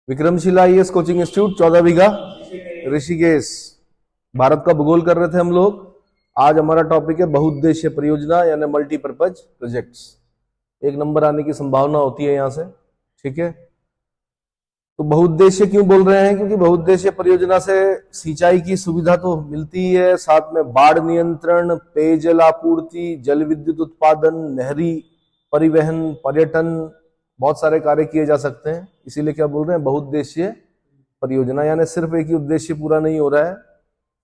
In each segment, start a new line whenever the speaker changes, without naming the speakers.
Vikramshila IAS coaching institute 14 बीघा ऋषिकेश। भारत का भूगोल कर रहे थे हम लोग। आज हमारा टॉपिक है बहुउद्देश्य परियोजना यानी मल्टीपर्पज प्रोजेक्ट्स। 1 नंबर आने की संभावना होती है यहां से, ठीक है। तो बहुउद्देश्य क्यों बोल रहे हैं? क्योंकि बहुउद्देश्य परियोजना से सिंचाई की सुविधा तो मिलती ही है, साथ में बाढ़ नियंत्रण, पेयजल आपूर्ति, जल विद्युत उत्पादन, नहरी परिवहन, पर्यटन, बहुत सारे कार्य किए जा सकते हैं। इसीलिए क्या बोल रहे हैं? बहुउद्देश्य परियोजना। यानी सिर्फ एक ही उद्देश्य पूरा नहीं हो रहा है,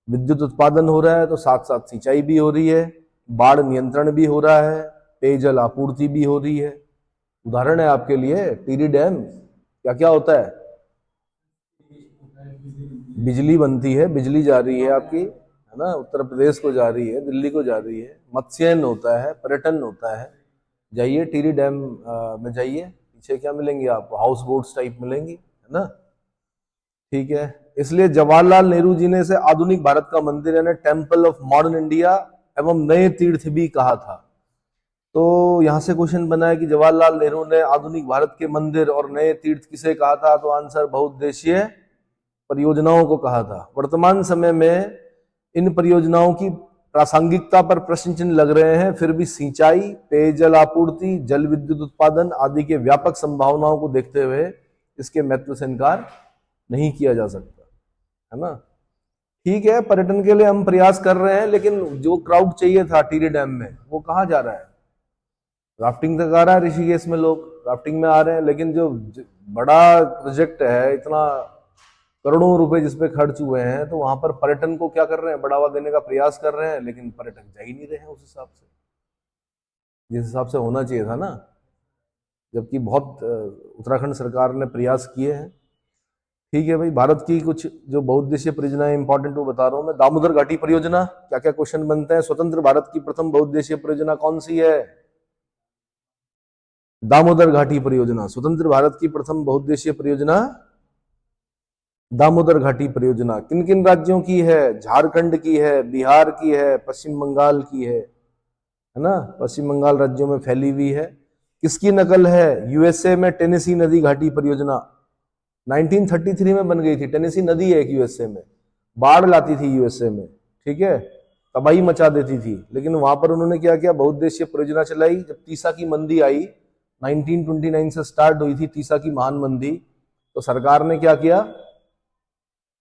विद्युत उत्पादन हो रहा है तो साथ साथ सिंचाई भी हो रही है, बाढ़ नियंत्रण भी हो रहा है, पेयजल आपूर्ति भी हो रही है। उदाहरण है आपके लिए टिहरी डैम। क्या क्या होता है? बिजली बनती है, बिजली जा रही है आपकी, है ना, उत्तर प्रदेश को जा रही है, दिल्ली को जा रही है। मत्स्यन होता है, पर्यटन होता है। जाइए टिहरी डैम में जाइए, पीछे क्या मिलेंगे आपको? हाउस बोट्स टाइप मिलेंगी, है ना, ठीक है। इसलिए जवाहरलाल नेहरू जी ने इसे आधुनिक भारत का मंदिर यानी टेम्पल ऑफ मॉडर्न इंडिया एवं नए तीर्थ भी कहा था। तो यहां से क्वेश्चन बना है कि जवाहरलाल नेहरू ने आधुनिक भारत के मंदिर और नए तीर्थ किसे कहा था? तो आंसर बहुउद्देशीय परियोजनाओं को कहा था। वर्तमान समय में इन परियोजनाओं की प्रासंगिकता पर प्रश्न चिन्ह लग रहे हैं, फिर भी सिंचाई, पेयजल आपूर्ति, जल विद्युत उत्पादन आदि के व्यापक संभावनाओं को देखते हुए इसके महत्व से इनकार नहीं किया जा सकता, है ना। ठीक है, पर्यटन के लिए हम प्रयास कर रहे हैं, लेकिन जो क्राउड चाहिए था टिहरी डैम में वो कहाँ जा रहा है? राफ्टिंग तक आ रहा है, ऋषिकेश में लोग राफ्टिंग में आ रहे हैं, लेकिन जो बड़ा प्रोजेक्ट है, इतना करोड़ों रुपए जिसपे खर्च हुए हैं, तो वहां पर पर्यटन को क्या कर रहे हैं? बढ़ावा देने का प्रयास कर रहे हैं, लेकिन पर्यटक जा ही नहीं रहे हैं उस हिसाब से, जिस हिसाब से होना चाहिए था ना। जबकि बहुत उत्तराखंड सरकार ने प्रयास किए हैं। ठीक है भाई, भारत की कुछ जो बहुउद्देशीय परियोजनाएं इंपॉर्टेंट वो बता रहा हूं मैं। दामोदर घाटी परियोजना, क्या क्या क्वेश्चन बनते हैं? स्वतंत्र भारत की प्रथम बहुउद्देशीय परियोजना कौन सी है? दामोदर घाटी परियोजना। स्वतंत्र भारत की प्रथम बहुउद्देशीय परियोजना दामोदर घाटी परियोजना। किन किन राज्यों की है? झारखंड की है, बिहार की है, पश्चिम बंगाल की है ना। पश्चिम बंगाल राज्यों में फैली हुई है। किसकी नकल है? यूएसए में टेनेसी नदी घाटी परियोजना 1933 में बन गई थी। टेनेसी नदी है एक यूएसए में, बाढ़ लाती थी यूएसए में, ठीक है, तबाही मचा देती थी। लेकिन वहां पर उन्होंने क्या किया? बहुउद्देशीय परियोजना चलाई। जब तीसा की मंदी आई, 1929 से स्टार्ट हुई थी तीसा की महान मंदी, तो सरकार ने क्या किया?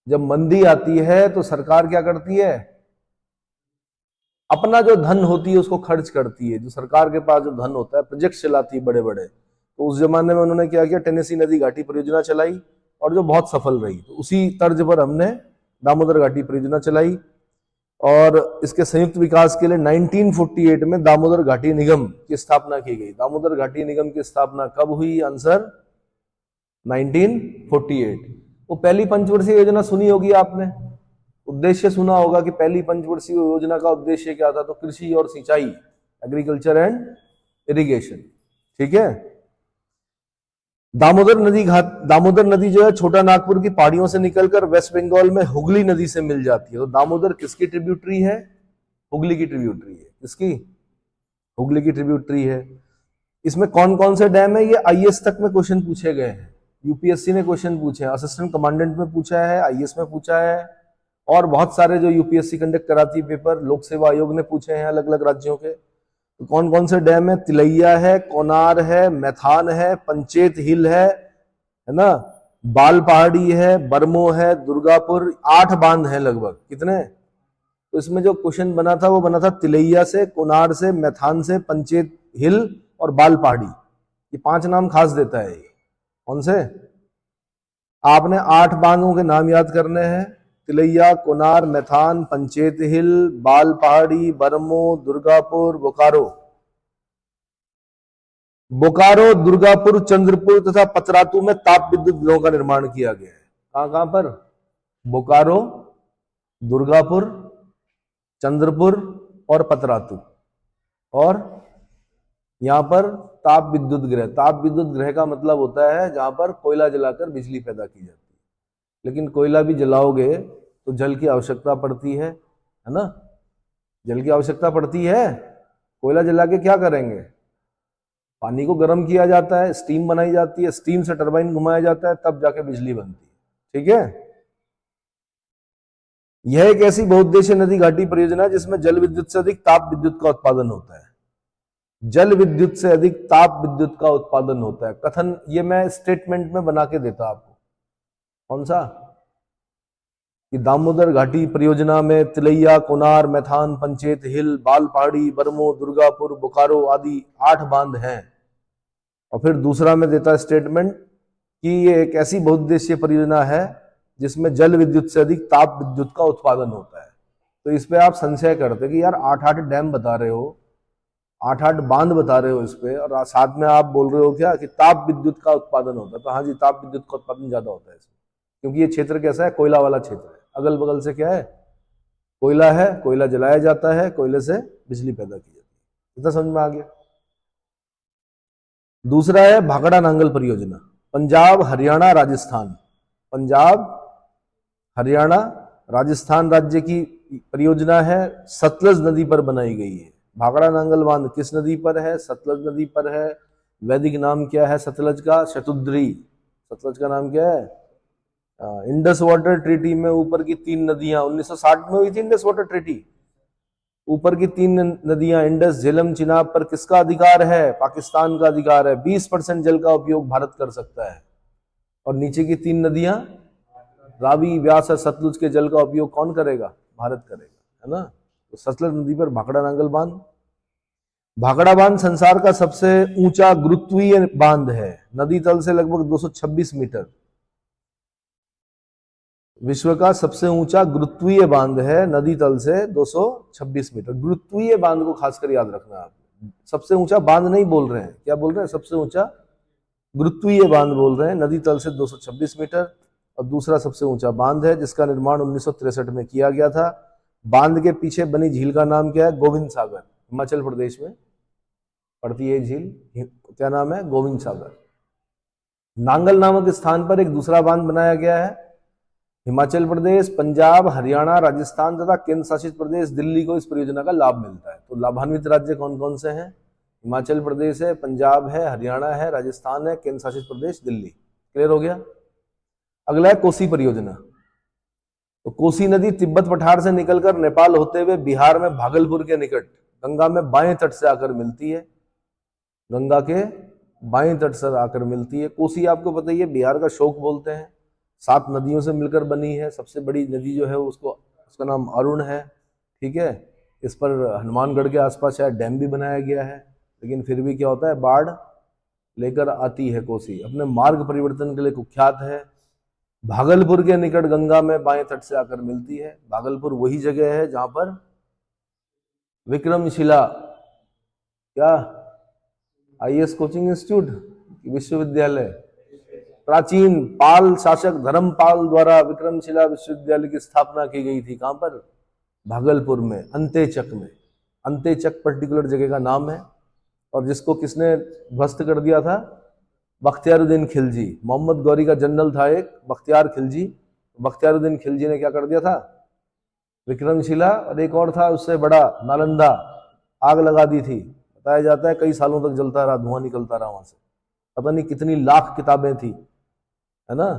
जब मंदी आती है तो सरकार क्या करती है? अपना जो धन होती है उसको खर्च करती है। जो सरकार के पास जो धन होता है, प्रोजेक्ट चलाती है बड़े बड़े। तो उस जमाने में उन्होंने क्या किया? टेनेसी नदी घाटी परियोजना चलाई, और जो बहुत सफल रही। तो उसी तर्ज पर हमने दामोदर घाटी परियोजना चलाई, और इसके संयुक्त विकास के लिए 1948 में दामोदर घाटी निगम की स्थापना की गई। दामोदर घाटी निगम की स्थापना कब हुई? आंसर 1948। वो पहली पंचवर्षीय योजना सुनी होगी आपने, उद्देश्य सुना होगा कि पहली पंचवर्षीय योजना का उद्देश्य क्या था? तो कृषि और सिंचाई, एग्रीकल्चर एंड इरिगेशन, ठीक है। दामोदर नदी जो है छोटा नागपुर की पहाड़ियों से निकलकर वेस्ट बंगाल में हुगली नदी से मिल जाती है। तो दामोदर किसकी ट्रिब्यूटरी है? हुगली की ट्रिब्यूटरी है। किसकी? हुगली की ट्रिब्यूटरी है। इसमें कौन कौन से डैम है? ये आईएएस तक में क्वेश्चन पूछे गए हैं, यूपीएससी ने क्वेश्चन पूछे हैं, असिस्टेंट कमांडेंट में पूछा है, आईएएस में पूछा है, और बहुत सारे जो यूपीएससी कंडक्ट कराती है पेपर, लोक सेवा आयोग ने पूछे हैं अलग अलग राज्यों के। तो कौन कौन से डैम है? तिलैया है, कोनार है, मैथान है, पंचेत हिल है ना, बाल पहाड़ी है, बरमो है, दुर्गापुर। 8 बांध है लगभग। कितने? तो इसमें जो क्वेश्चन बना था वो बना था तिलैया से, कोनार से, मैथान से, पंचेत हिल और बाल पहाड़ी। ये 5 नाम खास देता है। कौन से? आपने 8 बांधों के नाम याद करने हैं। तिलैया, कोनार, मैथान, पंचेत हिल, बाल पहाड़ी, बरमो, दुर्गापुर, बोकारो। बोकारो, दुर्गापुर, चंद्रपुर तथा पतरातू में ताप विद्युत गृहों का निर्माण किया गया है। कहां कहां पर? बोकारो, दुर्गापुर, चंद्रपुर और पतरातू। और यहां पर ताप विद्युत गृह। ताप विद्युत गृह का मतलब होता है जहां पर कोयला जलाकर बिजली पैदा की जाती है। लेकिन कोयला भी जलाओगे तो जल की आवश्यकता पड़ती है ना। जल की आवश्यकता पड़ती है। कोयला जला के क्या करेंगे? पानी को गर्म किया जाता है, स्टीम बनाई जाती है, स्टीम से टरबाइन घुमाया जाता है, तब जाके बिजली बनती है। ठीक है। यह एक ऐसी बहुउद्देशीय नदी घाटी परियोजना है जिसमें जल विद्युत से अधिक ताप विद्युत का उत्पादन होता है। जल विद्युत से अधिक ताप विद्युत का उत्पादन होता है। कथन ये मैं स्टेटमेंट में बना के देता आपको। कौन सा? कि दामोदर घाटी परियोजना में तिलैया, कोनार, मैथान, पंचेत, हिल, बाल पहाड़ी, बरमो, दुर्गापुर, बोकारो आदि 8 बांध हैं। और फिर दूसरा में देता स्टेटमेंट कि ये एक ऐसी बहुउद्देशीय परियोजना है जिसमें जल विद्युत से अधिक ताप विद्युत का उत्पादन होता है। तो इस पे आप संशय करते कि यार 8-8 डैम बता रहे हो, 8-8 बांध बता रहे हो इस पे, और साथ में आप बोल रहे हो क्या कि ताप विद्युत का उत्पादन होता है। तो हाँ जी, ताप विद्युत का उत्पादन ज्यादा होता है इसमें, क्योंकि ये क्षेत्र कैसा है? कोयला वाला क्षेत्र है। अगल बगल से क्या है? कोयला है, कोयला जलाया जाता है, कोयले से बिजली पैदा की जाती है। इतना समझ में आ गया। दूसरा है भाखड़ा नांगल परियोजना, पंजाब, हरियाणा, राजस्थान। पंजाब, हरियाणा, राजस्थान राज्य की परियोजना है, सतलज नदी पर बनाई गई है। भाखड़ा नांगल बांध किस नदी पर है? सतलज नदी पर है। वैदिक नाम क्या है सतलज का? शतुद्री। सतलज का नाम क्या है? इंडस वाटर ट्रीटी में ऊपर की 3 नदियां 1960 में हुई थी। इंडस वाटर ट्रीटी, ऊपर की 3 नदियां इंडस, झेलम, चिनाब पर किसका अधिकार है? पाकिस्तान का अधिकार है। 20% जल का उपयोग भारत कर सकता है। और नीचे की 3 नदियां रावी, व्यास और सतलुज के जल का उपयोग कौन करेगा? भारत करेगा, है ना। तो सतलज नदी पर भाखड़ा नांगल बांध। भाखड़ा बांध संसार का सबसे ऊंचा गुरुत्वीय बांध है, नदी तल से लगभग 226 मीटर। विश्व का सबसे ऊंचा गुरुत्वीय बांध है, नदी तल से 226 मीटर। गुरुत्वीय बांध को खासकर याद रखना आप। सबसे ऊंचा बांध नहीं बोल रहे हैं, क्या बोल रहे हैं? सबसे ऊंचा गुरुत्वीय बांध बोल रहे हैं, नदी तल से 226 मीटर। और दूसरा सबसे ऊंचा बांध है जिसका निर्माण 1963 में किया गया था। बांध के पीछे बनी झील का नाम क्या है? गोविंद सागर, हिमाचल प्रदेश में पड़ती है झील। क्या नाम है? गोविंद सागर। नांगल नामक स्थान पर एक दूसरा बांध बनाया गया है। हिमाचल प्रदेश, पंजाब, हरियाणा, राजस्थान तथा केंद्र शासित प्रदेश दिल्ली को इस परियोजना का लाभ मिलता है। तो लाभान्वित राज्य कौन कौन से हैं? हिमाचल प्रदेश है, पंजाब है, हरियाणा है, राजस्थान है, केंद्र शासित प्रदेश दिल्ली। क्लियर हो गया। अगला है कोसी परियोजना। तो कोसी नदी तिब्बत पठार से निकलकर नेपाल होते हुए बिहार में भागलपुर के निकट गंगा में बाएं तट से आकर मिलती है। गंगा के बाएं तट से आकर मिलती है। कोसी आपको पता ही है, बिहार का शोक बोलते हैं। 7 नदियों से मिलकर बनी है। सबसे बड़ी नदी जो है उसका नाम अरुण है। ठीक है। इस पर हनुमानगढ़ के आसपास शायद डैम भी बनाया गया है, लेकिन फिर भी क्या होता है, बाढ़ लेकर आती है। कोसी अपने मार्ग परिवर्तन के लिए कुख्यात है। भागलपुर के निकट गंगा में बाएं तट से आकर मिलती है। भागलपुर वही जगह है जहां पर विक्रमशिला, क्या आईएएस कोचिंग इंस्टीट्यूट, विश्वविद्यालय, प्राचीन पाल शासक धर्मपाल द्वारा विक्रमशिला विश्वविद्यालय की स्थापना की गई थी। कहां पर? भागलपुर में, अंतेचक में। अंतेचक पर्टिकुलर जगह का नाम है। और जिसको किसने ध्वस्त कर दिया था? बख्तियारुद्दीन खिलजी। मोहम्मद गौरी का जनरल था एक, बख्तियार खिलजी। बख्तियारुद्दीन खिलजी ने क्या कर दिया था? विक्रमशिला और एक और था उससे बड़ा, नालंदा, आग लगा दी थी। बताया जाता है कई सालों तक जलता रहा, धुआं निकलता रहा वहां से। पता नहीं कितनी लाख किताबें थी, है ना।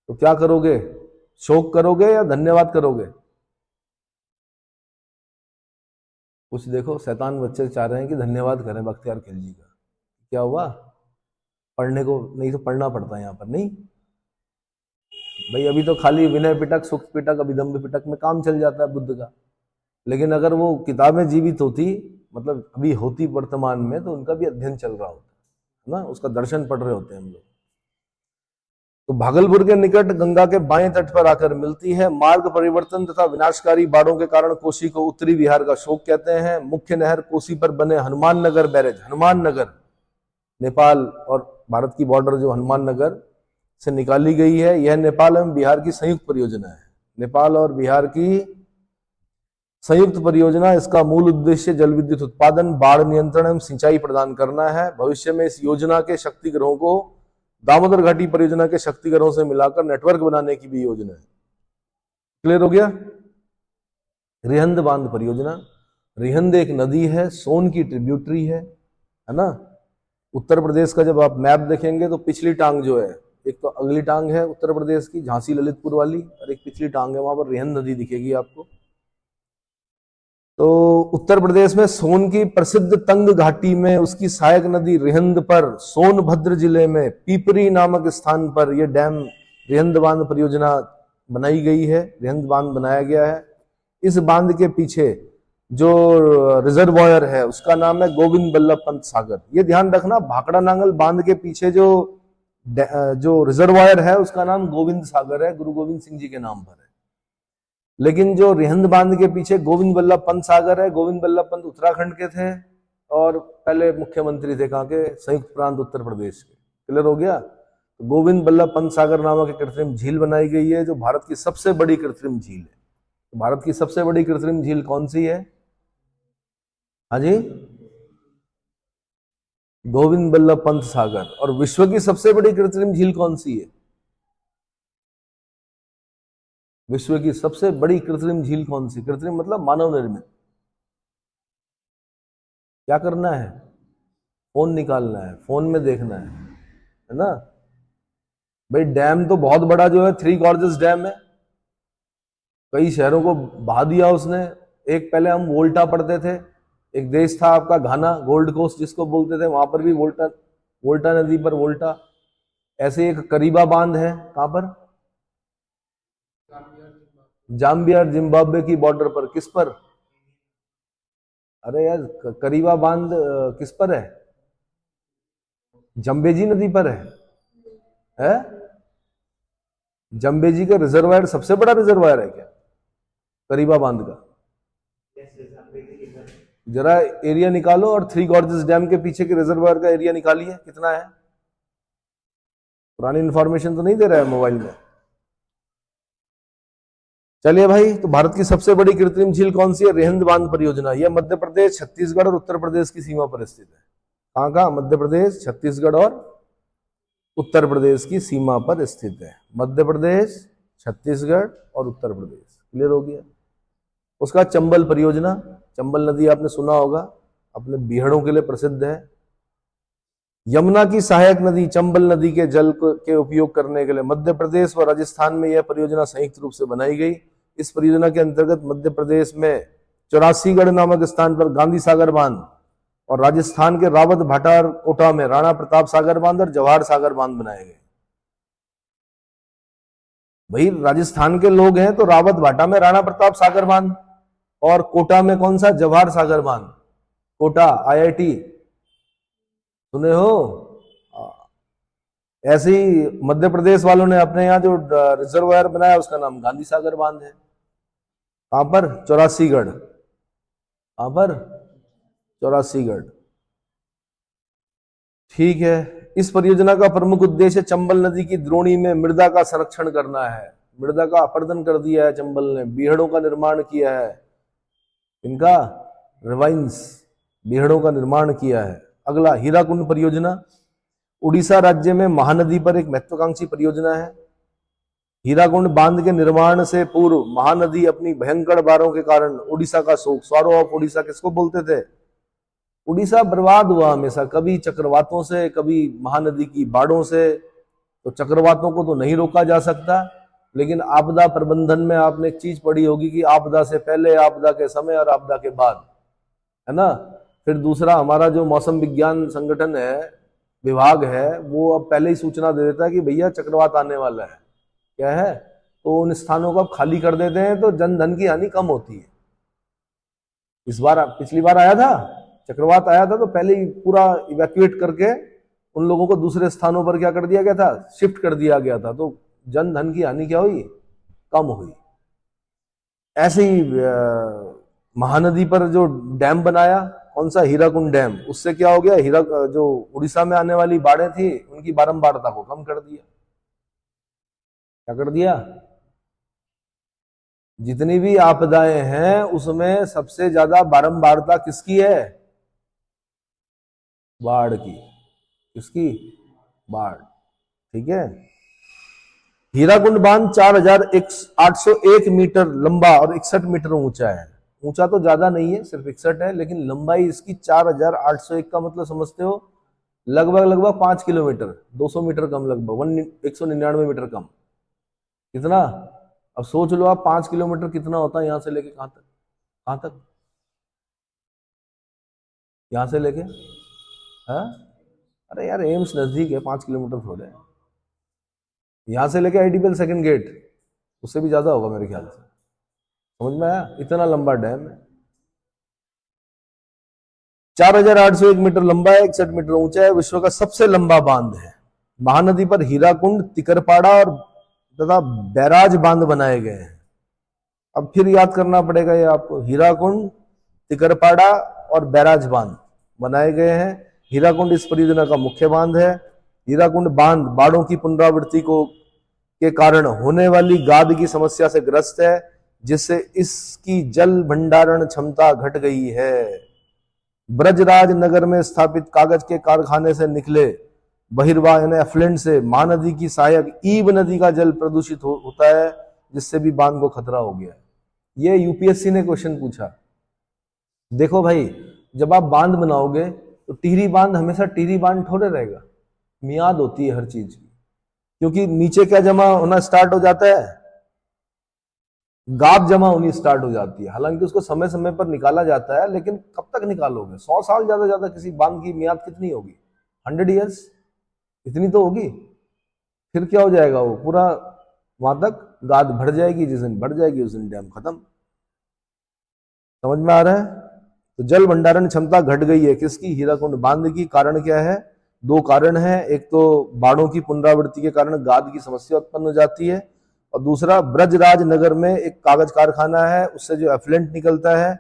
तो क्या करोगे? शोक करोगे या धन्यवाद करोगे? कुछ देखो, शैतान बच्चे चाह रहे हैं कि धन्यवाद करें बख्तियार खिलजी का। क्या हुआ? पढ़ने को नहीं तो पढ़ना पड़ता है यहाँ पर, नहीं भाई। अभी तो खाली विनय पिटक, सुख पिटक, अभिदम्भ पिटक में काम चल जाता है बुद्ध का। लेकिन अगर वो किताबें जीवित होती, मतलब अभी होती वर्तमान में, तो उनका भी अध्ययन चल रहा होता है ना, उसका दर्शन पढ़ रहे होते हैं हम लोग। तो भागलपुर के निकट गंगा के बाएं तट पर आकर मिलती है। मार्ग परिवर्तन तथा विनाशकारी बाढ़ों के कारण कोसी को उत्तरी बिहार का शोक कहते हैं। मुख्य नहर कोसी पर बने हनुमान नगर बैरेज, हनुमान नगर, नेपाल और भारत की बॉर्डर जो हनुमान नगर से निकाली गई है, यह नेपाल एवं बिहार की संयुक्त परियोजना है। नेपाल और बिहार की संयुक्त परियोजना। इसका मूल उद्देश्य जल विद्युत उत्पादन, बाढ़ नियंत्रण एवं सिंचाई प्रदान करना है। भविष्य में इस योजना के शक्ति ग्रहों को दामोदर घाटी परियोजना के शक्ति ग्रहों से मिलाकर नेटवर्क बनाने की भी योजना है। क्लियर हो गया। रिहंद बांध परियोजना। रिहंद एक नदी है, सोन की ट्रिब्यूटरी है ना। उत्तर प्रदेश का जब आप मैप देखेंगे तो पिछली टांग जो है, एक तो अगली टांग है उत्तर प्रदेश की झांसी ललितपुर वाली, और एक पिछली टांग है, वहां पर रिहंद नदी दिखेगी आपको। तो उत्तर प्रदेश में सोन की प्रसिद्ध तंग घाटी में उसकी सहायक नदी रिहंद पर सोनभद्र जिले में पीपरी नामक स्थान पर यह डैम रिहंद बांध परियोजना बनाई गई है, रिहंद बांध बनाया गया है। इस बांध के पीछे जो रिजर्वायर है उसका नाम है गोविंद बल्लभ पंत सागर। ये ध्यान रखना, भाखड़ा नांगल बांध के पीछे जो रिजर्वायर है उसका नाम गोविंद सागर है, गुरु गोविंद सिंह जी के नाम पर है। लेकिन जो रिहंद बांध के पीछे गोविंद बल्लभ पंत सागर है, गोविंद बल्लभ पंत उत्तराखंड के थे और पहले मुख्यमंत्री थे कहाँ के, संयुक्त प्रांत उत्तर प्रदेश के। क्लियर हो गया? तो गोविंद बल्लभ पंत सागर नामक एक कृत्रिम झील बनाई गई है जो भारत की सबसे बड़ी कृत्रिम झील है। तो भारत की सबसे बड़ी कृत्रिम झील कौन सी है? हाँ जी, गोविंद बल्लभ पंत सागर। और विश्व की सबसे बड़ी कृत्रिम झील कौन सी है? विश्व की सबसे बड़ी कृत्रिम झील कौन सी? कृत्रिम मतलब मानव निर्मित। क्या करना है? फोन निकालना है, फोन में देखना है ना भाई। डैम तो बहुत बड़ा जो है, थ्री गॉर्जेस डैम है, कई शहरों को बहा दिया उसने। एक पहले हम वोल्टा पढ़ते थे, एक देश था आपका घाना, गोल्ड कोस्ट जिसको बोलते थे, वहां पर भी वोल्टा नदी पर वोल्टा। ऐसे एक करीबा बांध है, कहां पर? जाम्बिया और जिम्बाब्वे की बॉर्डर पर। किस पर? अरे यार, करीबा बांध किस पर है? जम्बेजी नदी पर है? जम्बेजी का रिजर्वायर सबसे बड़ा रिजर्वायर है क्या करीबा बांध का? जरा एरिया निकालो और थ्री गॉर्जेस डैम के पीछे के रिजर्वायर का एरिया निकालिए, कितना है? पुरानी इंफॉर्मेशन तो नहीं दे रहा है मोबाइल में। चलिए भाई, तो भारत की सबसे बड़ी कृत्रिम झील कौन सी है? रिहंद बांध परियोजना। यह मध्य प्रदेश, छत्तीसगढ़ और उत्तर प्रदेश की सीमा पर स्थित है। कहां कहां? मध्य प्रदेश, छत्तीसगढ़ और उत्तर प्रदेश की सीमा पर स्थित है। मध्य प्रदेश, छत्तीसगढ़ और उत्तर प्रदेश। क्लियर हो गया? उसका चंबल परियोजना, चंबल नदी आपने सुना होगा, अपने बीहड़ों के लिए प्रसिद्ध है। यमुना की सहायक नदी चंबल नदी के जल के उपयोग करने के लिए मध्य प्रदेश व राजस्थान में यह परियोजना संयुक्त रूप से बनाई गई। इस परियोजना के अंतर्गत मध्य प्रदेश में चौरासीगढ़ नामक स्थान पर गांधी सागर बांध और राजस्थान के रावत भाटार कोटा में राणा प्रताप सागर बांध और जवाहर सागर बांध बनाए गए। भाई राजस्थान के लोग हैं तो रावत भाटा में राणा प्रताप सागर बांध और कोटा में कौन सा? जवाहर सागर बांध। कोटा IIT सुने हो? ऐसे ही मध्य प्रदेश वालों ने अपने यहाँ जो रिजर्वायर बनाया उसका नाम गांधी सागर बांध है। कहां पर? चौरासीगढ़। कहां पर? चौरासीगढ़। ठीक है। इस परियोजना का प्रमुख उद्देश्य चंबल नदी की द्रोणी में मृदा का संरक्षण करना है। मृदा का अपरदन कर दिया है चंबल ने, बीहड़ों का निर्माण किया है, इनका रिवाइंस, बीहड़ों का निर्माण किया है। अगला हीराकुंड परियोजना, उड़ीसा राज्य में महानदी पर एक महत्वाकांक्षी परियोजना है। हीराकुंड बांध के निर्माण से पूर्व महानदी अपनी भयंकर बाढ़ों के कारण उड़ीसा का शोक, स्वारो ऑफ उड़ीसा किसको बोलते थे? उड़ीसा बर्बाद हुआ हमेशा, कभी चक्रवातों से, कभी महानदी की बाढ़ों से। तो चक्रवातों को तो नहीं रोका जा सकता, लेकिन आपदा प्रबंधन में आपने एक चीज पढ़ी होगी कि आपदा से पहले, आपदा के समय और आपदा के बाद, है ना। फिर दूसरा, हमारा जो मौसम विज्ञान संगठन है, विभाग है, वो अब पहले ही सूचना दे देता है कि भैया चक्रवात आने वाला है। क्या है? तो उन स्थानों को अब खाली कर देते हैं तो जन धन की हानि कम होती है। इस बार, पिछली बार आया था चक्रवात, आया था तो पहले ही पूरा इवैक्यूएट करके उन लोगों को दूसरे स्थानों पर क्या कर दिया गया था? शिफ्ट कर दिया गया था। तो जन धन की हानि क्या हुई? कम हुई। ऐसे ही महानदी पर जो डैम बनाया, कौन सा? हीराकुंड डैम, उससे क्या हो गया? जो उड़ीसा में आने वाली बाढ़ें थी उनकी बारंबारता को कम कर दिया। क्या कर दिया? जितनी भी आपदाएं हैं उसमें सबसे ज्यादा बारंबारता किसकी है? बाढ़ की। किसकी? बाढ़। ठीक है। हीराकुंड बांध 4801 मीटर लंबा और 61 मीटर ऊंचा है। ऊंचा तो ज्यादा नहीं है, सिर्फ 61 है, लेकिन लंबाई इसकी 4801 का मतलब समझते हो? लगभग लगभग 5 किलोमीटर, 200 मीटर कम, लगभग 199 मीटर कम। कितना? अब सोच लो आप 5 किलोमीटर कितना होता है यहां से लेके कहां तक? कहां तक? यहां से लेके, हाँ? अरे यार एम्स नजदीक है, 5 किलोमीटर थोड़े है। यहां से लेके आईडीपीएल सेकंड गेट, उससे भी ज्यादा होगा मेरे ख्याल से। समझ में आया? इतना लंबा डैम है, 4801 मीटर लंबा है, 61 मीटर ऊंचा है, विश्व का सबसे लंबा बांध है। महानदी पर हीराकुंड, तिकरपाड़ा और तथा बैराज बांध बनाए गए हैं। अब फिर याद करना पड़ेगा ये आपको, हीराकुंड, तिकरपाड़ा और बैराज बांध बनाए गए हैं। हीराकुंड इस परियोजना का मुख्य बांध है। हीराकुंड बांध बाढ़ों की पुनरावृत्ति को के कारण होने वाली गाद की समस्या से ग्रस्त है, जिससे इसकी जल भंडारण क्षमता घट गई है। ब्रजराज नगर में स्थापित कागज के कारखाने से निकले बहिर्वाह यानी एफ्लुएंट से महानदी की सहायक ईब नदी का जल प्रदूषित होता है, जिससे भी बांध को खतरा हो गया है। ये यूपीएससी ने क्वेश्चन पूछा। देखो भाई, जब आप बांध बनाओगे तो टिहरी बांध हमेशा टिहरी बांध थोड़े रहेगा, मियाद होती है हर चीज की, क्योंकि नीचे क्या जमा होना स्टार्ट हो जाता है, गाद जमा होनी स्टार्ट हो जाती है। हालांकि उसको समय समय पर निकाला जाता है, लेकिन कब तक निकालोगे? 100 साल ज्यादा ज्यादा किसी बांध की मियाद कितनी होगी? 100 ईयर्स, इतनी तो होगी। फिर क्या हो जाएगा? वो पूरा वहां तक गाद भर जाएगी, जिस दिन भर जाएगी उस दिन डैम खत्म। समझ में आ रहा है? तो जल भंडारण क्षमता घट गई है किसकी? हीराकुंड बांध की। कारण क्या है? 2 कारण है। एक तो बाढ़ों की पुनरावृत्ति के कारण गाद की समस्या उत्पन्न हो जाती है, और दूसरा ब्रजराज नगर में एक कागज कारखाना है, उससे जो एफ्लुएंट निकलता है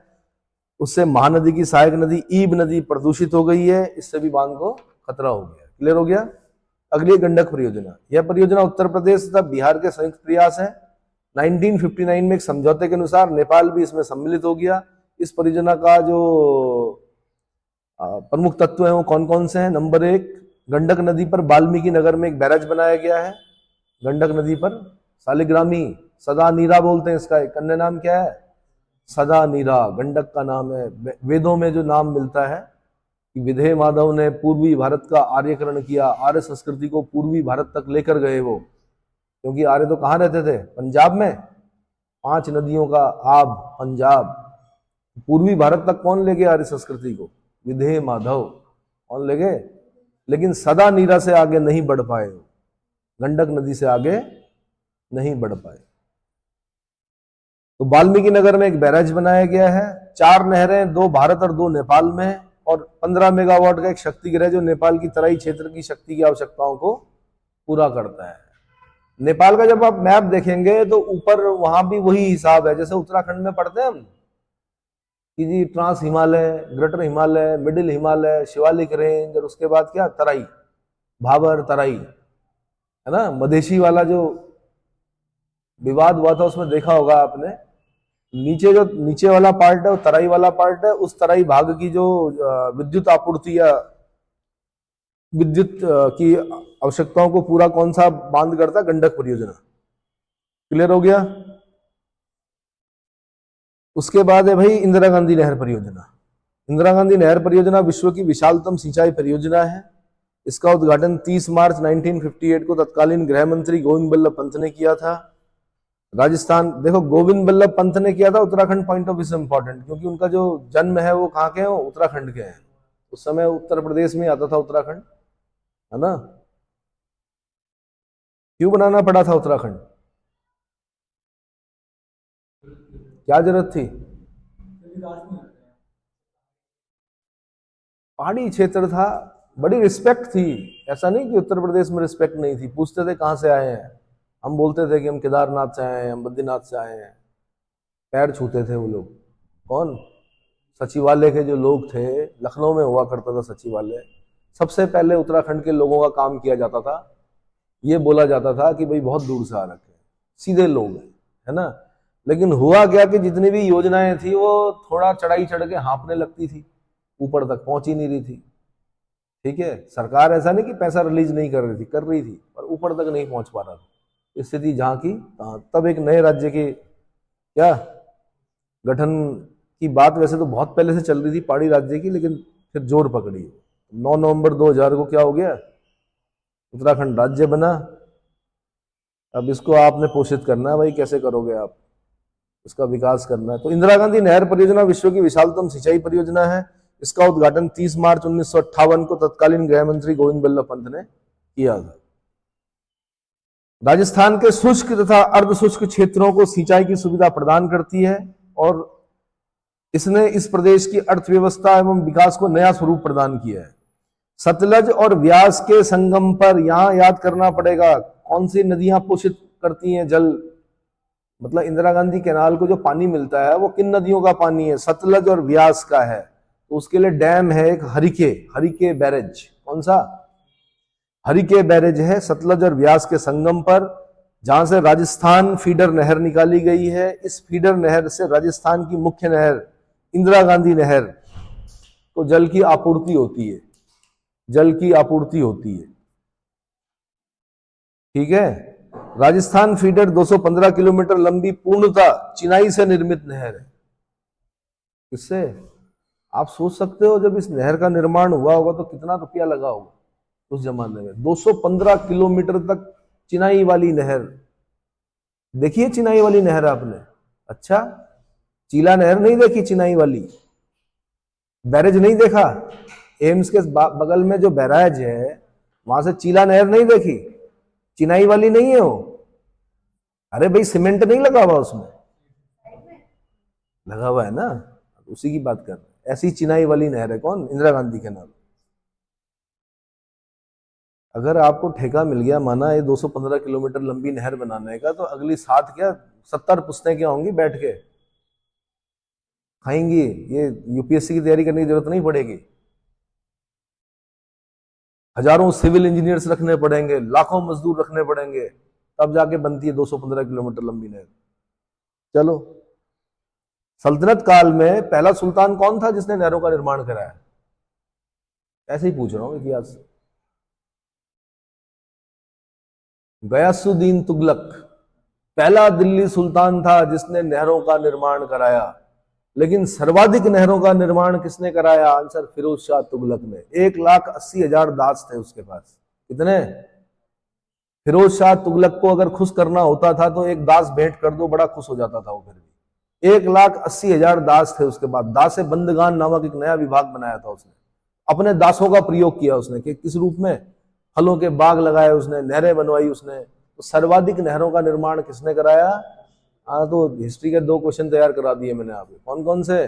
उससे महानदी की सहायक नदी ईब नदी प्रदूषित हो गई है, इससे भी बांध को खतरा हो गया। क्लियर हो गया? अगली गंडक परियोजना। यह परियोजना उत्तर प्रदेश तथा बिहार के संयुक्त प्रयास है। 1959 में एक समझौते के अनुसार नेपाल भी इसमें सम्मिलित हो गया। इस परियोजना का जो प्रमुख तत्व है वो कौन कौन से हैं? नंबर 1, गंडक नदी पर वाल्मीकि नगर में एक बैराज बनाया गया है। गंडक नदी पर शालिग्रामी, सदा नीरा बोलते हैं इसका, एक अन्य नाम क्या है? सदा नीरा गंडक का नाम है। वेदों में जो नाम मिलता है कि विधेय माधव ने पूर्वी भारत का आर्यकरण किया, आर्य संस्कृति को पूर्वी भारत तक लेकर गए वो, क्योंकि आर्य तो कहाँ रहते थे? पंजाब में, 5 नदियों का आब पंजाब। पूर्वी भारत तक कौन ले गया आर्य संस्कृति को? विधेय माधव। कौन ले गए? लेकिन सदा नीरा से आगे नहीं बढ़ पाए, गंडक नदी से आगे नहीं बढ़ पाए। तो वाल्मीकि नगर में एक बैराज बनाया गया है। 4 नहरें, 2 भारत और 2 नेपाल में, और 15 मेगावाट का एक शक्ति गृह जो नेपाल की तराई क्षेत्र की शक्ति की आवश्यकताओं को पूरा करता है। नेपाल का जब आप मैप देखेंगे तो ऊपर वहां भी वही हिसाब है जैसे उत्तराखंड में पढ़ते हैं हम कि जी trans Himalaya, greater Himalaya, middle Himalaya, Shivalik range, और उसके बाद क्या? तराई, भाबर तराई, है ना। मधेशी वाला जो विवाद हुआ था उसमें देखा होगा आपने, नीचे जो नीचे वाला पार्ट है वो तराई वाला पार्ट है, उस तराई भाग की जो विद्युत आपूर्ति या विद्युत की आवश्यकताओं को पूरा कौन सा बांध करता? गंडक परियोजना। क्लियर हो गया? उसके बाद है भाई इंदिरा गांधी नहर परियोजना। इंदिरा गांधी नहर परियोजना विश्व की विशालतम सिंचाई परियोजना है। इसका उद्घाटन 30 मार्च 1958 को तत्कालीन गृह मंत्री गोविंद बल्लभ पंत ने किया था। राजस्थान, देखो गोविंद बल्लभ पंत ने किया था, उत्तराखंड पॉइंट ऑफ व्यू से इंपॉर्टेंट, क्योंकि उनका जो जन्म है वो कहाँ के हैं? उत्तराखंड के हैं। उस समय उत्तर प्रदेश में आता था उत्तराखंड, है ना। क्यों बनाना पड़ा था उत्तराखंड? क्या जरूरत थी? पहाड़ी क्षेत्र था, बड़ी रिस्पेक्ट थी। ऐसा नहीं कि उत्तर प्रदेश में रिस्पेक्ट नहीं थी, पूछते थे कहाँ से आए हैं। हम बोलते थे कि हम केदारनाथ से आए हैं, हम बद्रीनाथ से आए हैं, पैर छूते थे वो लोग। कौन? सचिवालय के जो लोग थे, लखनऊ में हुआ करता था सचिवालय, सबसे पहले उत्तराखंड के लोगों का काम किया जाता था। ये बोला जाता था कि भाई बहुत दूर से आ रखे हैं, सीधे लोग हैं, है ना। लेकिन हुआ क्या कि जितनी भी योजनाएं थी वो थोड़ा चढ़ाई चढ़ के हाँपने लगती थी, ऊपर तक पहुंच ही नहीं रही थी। ठीक है, सरकार ऐसा नहीं कि पैसा रिलीज नहीं कर रही थी, कर रही थी, पर ऊपर तक नहीं पहुंच पा रहा था। स्थिति जहां की तब एक नए राज्य के क्या गठन की बात वैसे तो बहुत पहले से चल रही थी पहाड़ी राज्य की, लेकिन फिर जोर पकड़ी। 9 नवंबर 2000 को क्या हो गया, उत्तराखंड राज्य बना। अब इसको आपने पोषित करना है भाई, कैसे करोगे आप, इसका विकास करना है। तो इंदिरा गांधी नहर परियोजना विश्व की विशालतम सिंचाई परियोजना है। इसका उद्घाटन 30 मार्च 1958 को तत्कालीन गृह मंत्री गोविंद बल्लभ पंत ने किया था। राजस्थान के शुष्क तथा अर्ध शुष्क क्षेत्रों को सिंचाई की सुविधा प्रदान करती है और इसने इस प्रदेश की अर्थव्यवस्था एवं विकास को नया स्वरूप प्रदान किया है। सतलज और व्यास के संगम पर, यहां याद करना पड़ेगा कौन सी नदियां पोषित करती हैं जल, मतलब इंदिरा गांधी कैनाल को जो पानी मिलता है वो किन नदियों का पानी है, सतलज और व्यास का है। तो उसके लिए डैम है एक हरिके बैरेज। कौन सा? हरिके बैरेज है सतलज और व्यास के संगम पर, जहां से राजस्थान फीडर नहर निकाली गई है। इस फीडर नहर से राजस्थान की मुख्य नहर इंदिरा गांधी नहर को जल की आपूर्ति होती है, जल की आपूर्ति होती है। ठीक है। राजस्थान फीडर 215 किलोमीटर लंबी पूर्णतः चिनाई से निर्मित नहर है। किससे? आप सोच सकते हो जब इस नहर का निर्माण हुआ होगा तो कितना रुपया लगा होगा उस जमाने में। 215 किलोमीटर तक चिनाई वाली नहर। देखिए चिनाई वाली नहर आपने? अच्छा, चीला नहर नहीं देखी? चिनाई वाली बैरेज नहीं देखा? एम्स के बगल में जो बैराज है वहां से चीला नहर नहीं देखी? चिनाई वाली नहीं है वो? अरे भाई सीमेंट नहीं लगा हुआ उसमें? लगा हुआ है ना, उसी की बात कर रहे हैं। ऐसी चिनाई वाली नहर है कौन? इंदिरा गांधी के नाम। अगर आपको ठेका मिल गया, माना ये 215 किलोमीटर लंबी नहर बनाने का, तो अगली 60 क्या 70 पुश्तें क्या होंगी बैठ के खाएंगी। ये यूपीएससी की तैयारी करने की जरूरत नहीं पड़ेगी। हजारों सिविल इंजीनियर्स रखने पड़ेंगे, लाखों मजदूर रखने पड़ेंगे, तब जाके बनती है 215 किलोमीटर लंबी नहर। चलो, सल्तनत काल में पहला सुल्तान कौन था जिसने नहरों का निर्माण कराया? ऐसे ही पूछ रहा हूं इतिहास से। गयासुद्दीन तुगलक पहला दिल्ली सुल्तान था जिसने नहरों का निर्माण कराया। लेकिन सर्वाधिक नहरों का निर्माण किसने कराया? आंसर फिरोज शाह तुगलक ने। 1,80,000 दास थे उसके पास। कितने? फिरोज शाह तुगलक को अगर खुश करना होता था तो एक दास भेंट कर दो, बड़ा खुश हो जाता था वो। फिर भी 1,80,000 दास थे उसके बाद। दास बंदगान नामक एक नया विभाग बनाया था उसने। अपने दासों का प्रयोग किया उसने कि किस रूप में? फलों के बाग लगाए उसने, नहरें बनवाई उसने। तो सर्वाधिक नहरों का निर्माण किसने कराया? तो हिस्ट्री के 2 क्वेश्चन तैयार करा दिए मैंने आपको। कौन कौन से?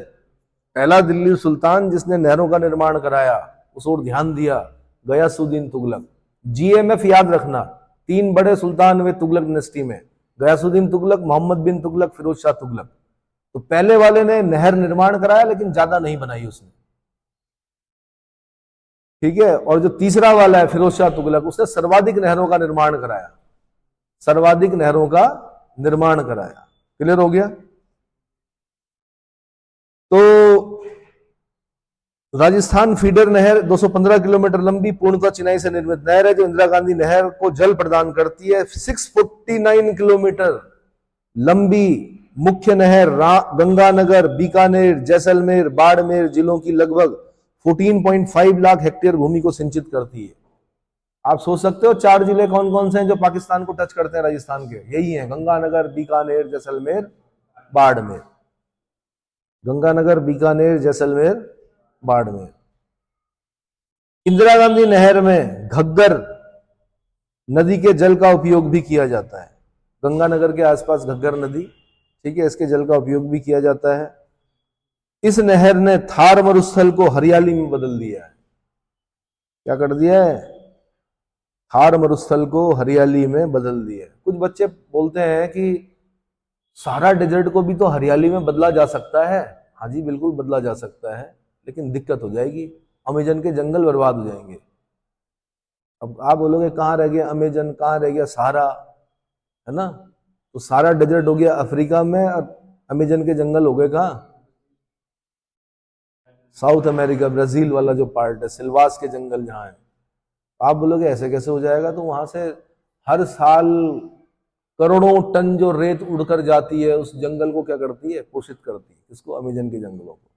पहला दिल्ली सुल्तान जिसने नहरों का निर्माण कराया, उस ओर ध्यान दिया, गयासुद्दीन तुगलक। जीएमएफ याद रखना, 3 बड़े सुल्तान हुए तुगलक डिनेस्टी में, गयासुद्दीन तुगलक, मोहम्मद बिन तुगलक, फिरोज शाह तुगलक। तो पहले वाले ने नहर निर्माण कराया लेकिन ज्यादा नहीं बनाई उसने। ठीक है। और जो तीसरा वाला है फिरोज शाह तुगलक, उसने सर्वाधिक नहरों का निर्माण कराया, सर्वाधिक नहरों का निर्माण कराया। क्लियर हो गया? तो राजस्थान फीडर नहर 215 किलोमीटर लंबी पूर्णतः चिनाई से निर्मित नहर है जो इंदिरा गांधी नहर को जल प्रदान करती है। 649 किलोमीटर लंबी मुख्य नहर गंगानगर, बीकानेर, जैसलमेर, बाड़मेर जिलों की लगभग 14.5 लाख हेक्टेयर भूमि को सिंचित करती है। आप सोच सकते हो 4 जिले कौन कौन से हैं जो पाकिस्तान को टच करते हैं राजस्थान के? यही हैं, गंगानगर, बीकानेर, जैसलमेर, बाड़मेर। गंगानगर, बीकानेर, जैसलमेर, बाड़मेर। इंदिरा गांधी नहर में घग्गर नदी के जल का उपयोग भी किया जाता है। गंगानगर के आसपास घग्गर नदी, ठीक है, इसके जल का उपयोग भी किया जाता है। इस नहर ने थार मरुस्थल को हरियाली में बदल दिया है। क्या कर दिया है? थार मरुस्थल को हरियाली में बदल दिया है। कुछ बच्चे बोलते हैं कि सारा डेजर्ट को भी तो हरियाली में बदला जा सकता है। हाँ जी, बिल्कुल बदला जा सकता है, लेकिन दिक्कत हो जाएगी, अमेजन के जंगल बर्बाद हो जाएंगे। अब आप बोलोगे कहाँ रह गया अमेजन, कहाँ रह गया सहारा, है ना? तो सारा डेजर्ट हो गया अफ्रीका में और अमेजन के जंगल हो गए कहाँ? साउथ अमेरिका, ब्राजील वाला जो पार्ट है, सिल्वास के जंगल जहां है। आप बोलोगे ऐसे कैसे हो जाएगा? तो वहां से हर साल करोड़ों टन जो रेत उड़कर जाती है उस जंगल को क्या करती है? पोषित करती है। इसको अमेजन के जंगलों को।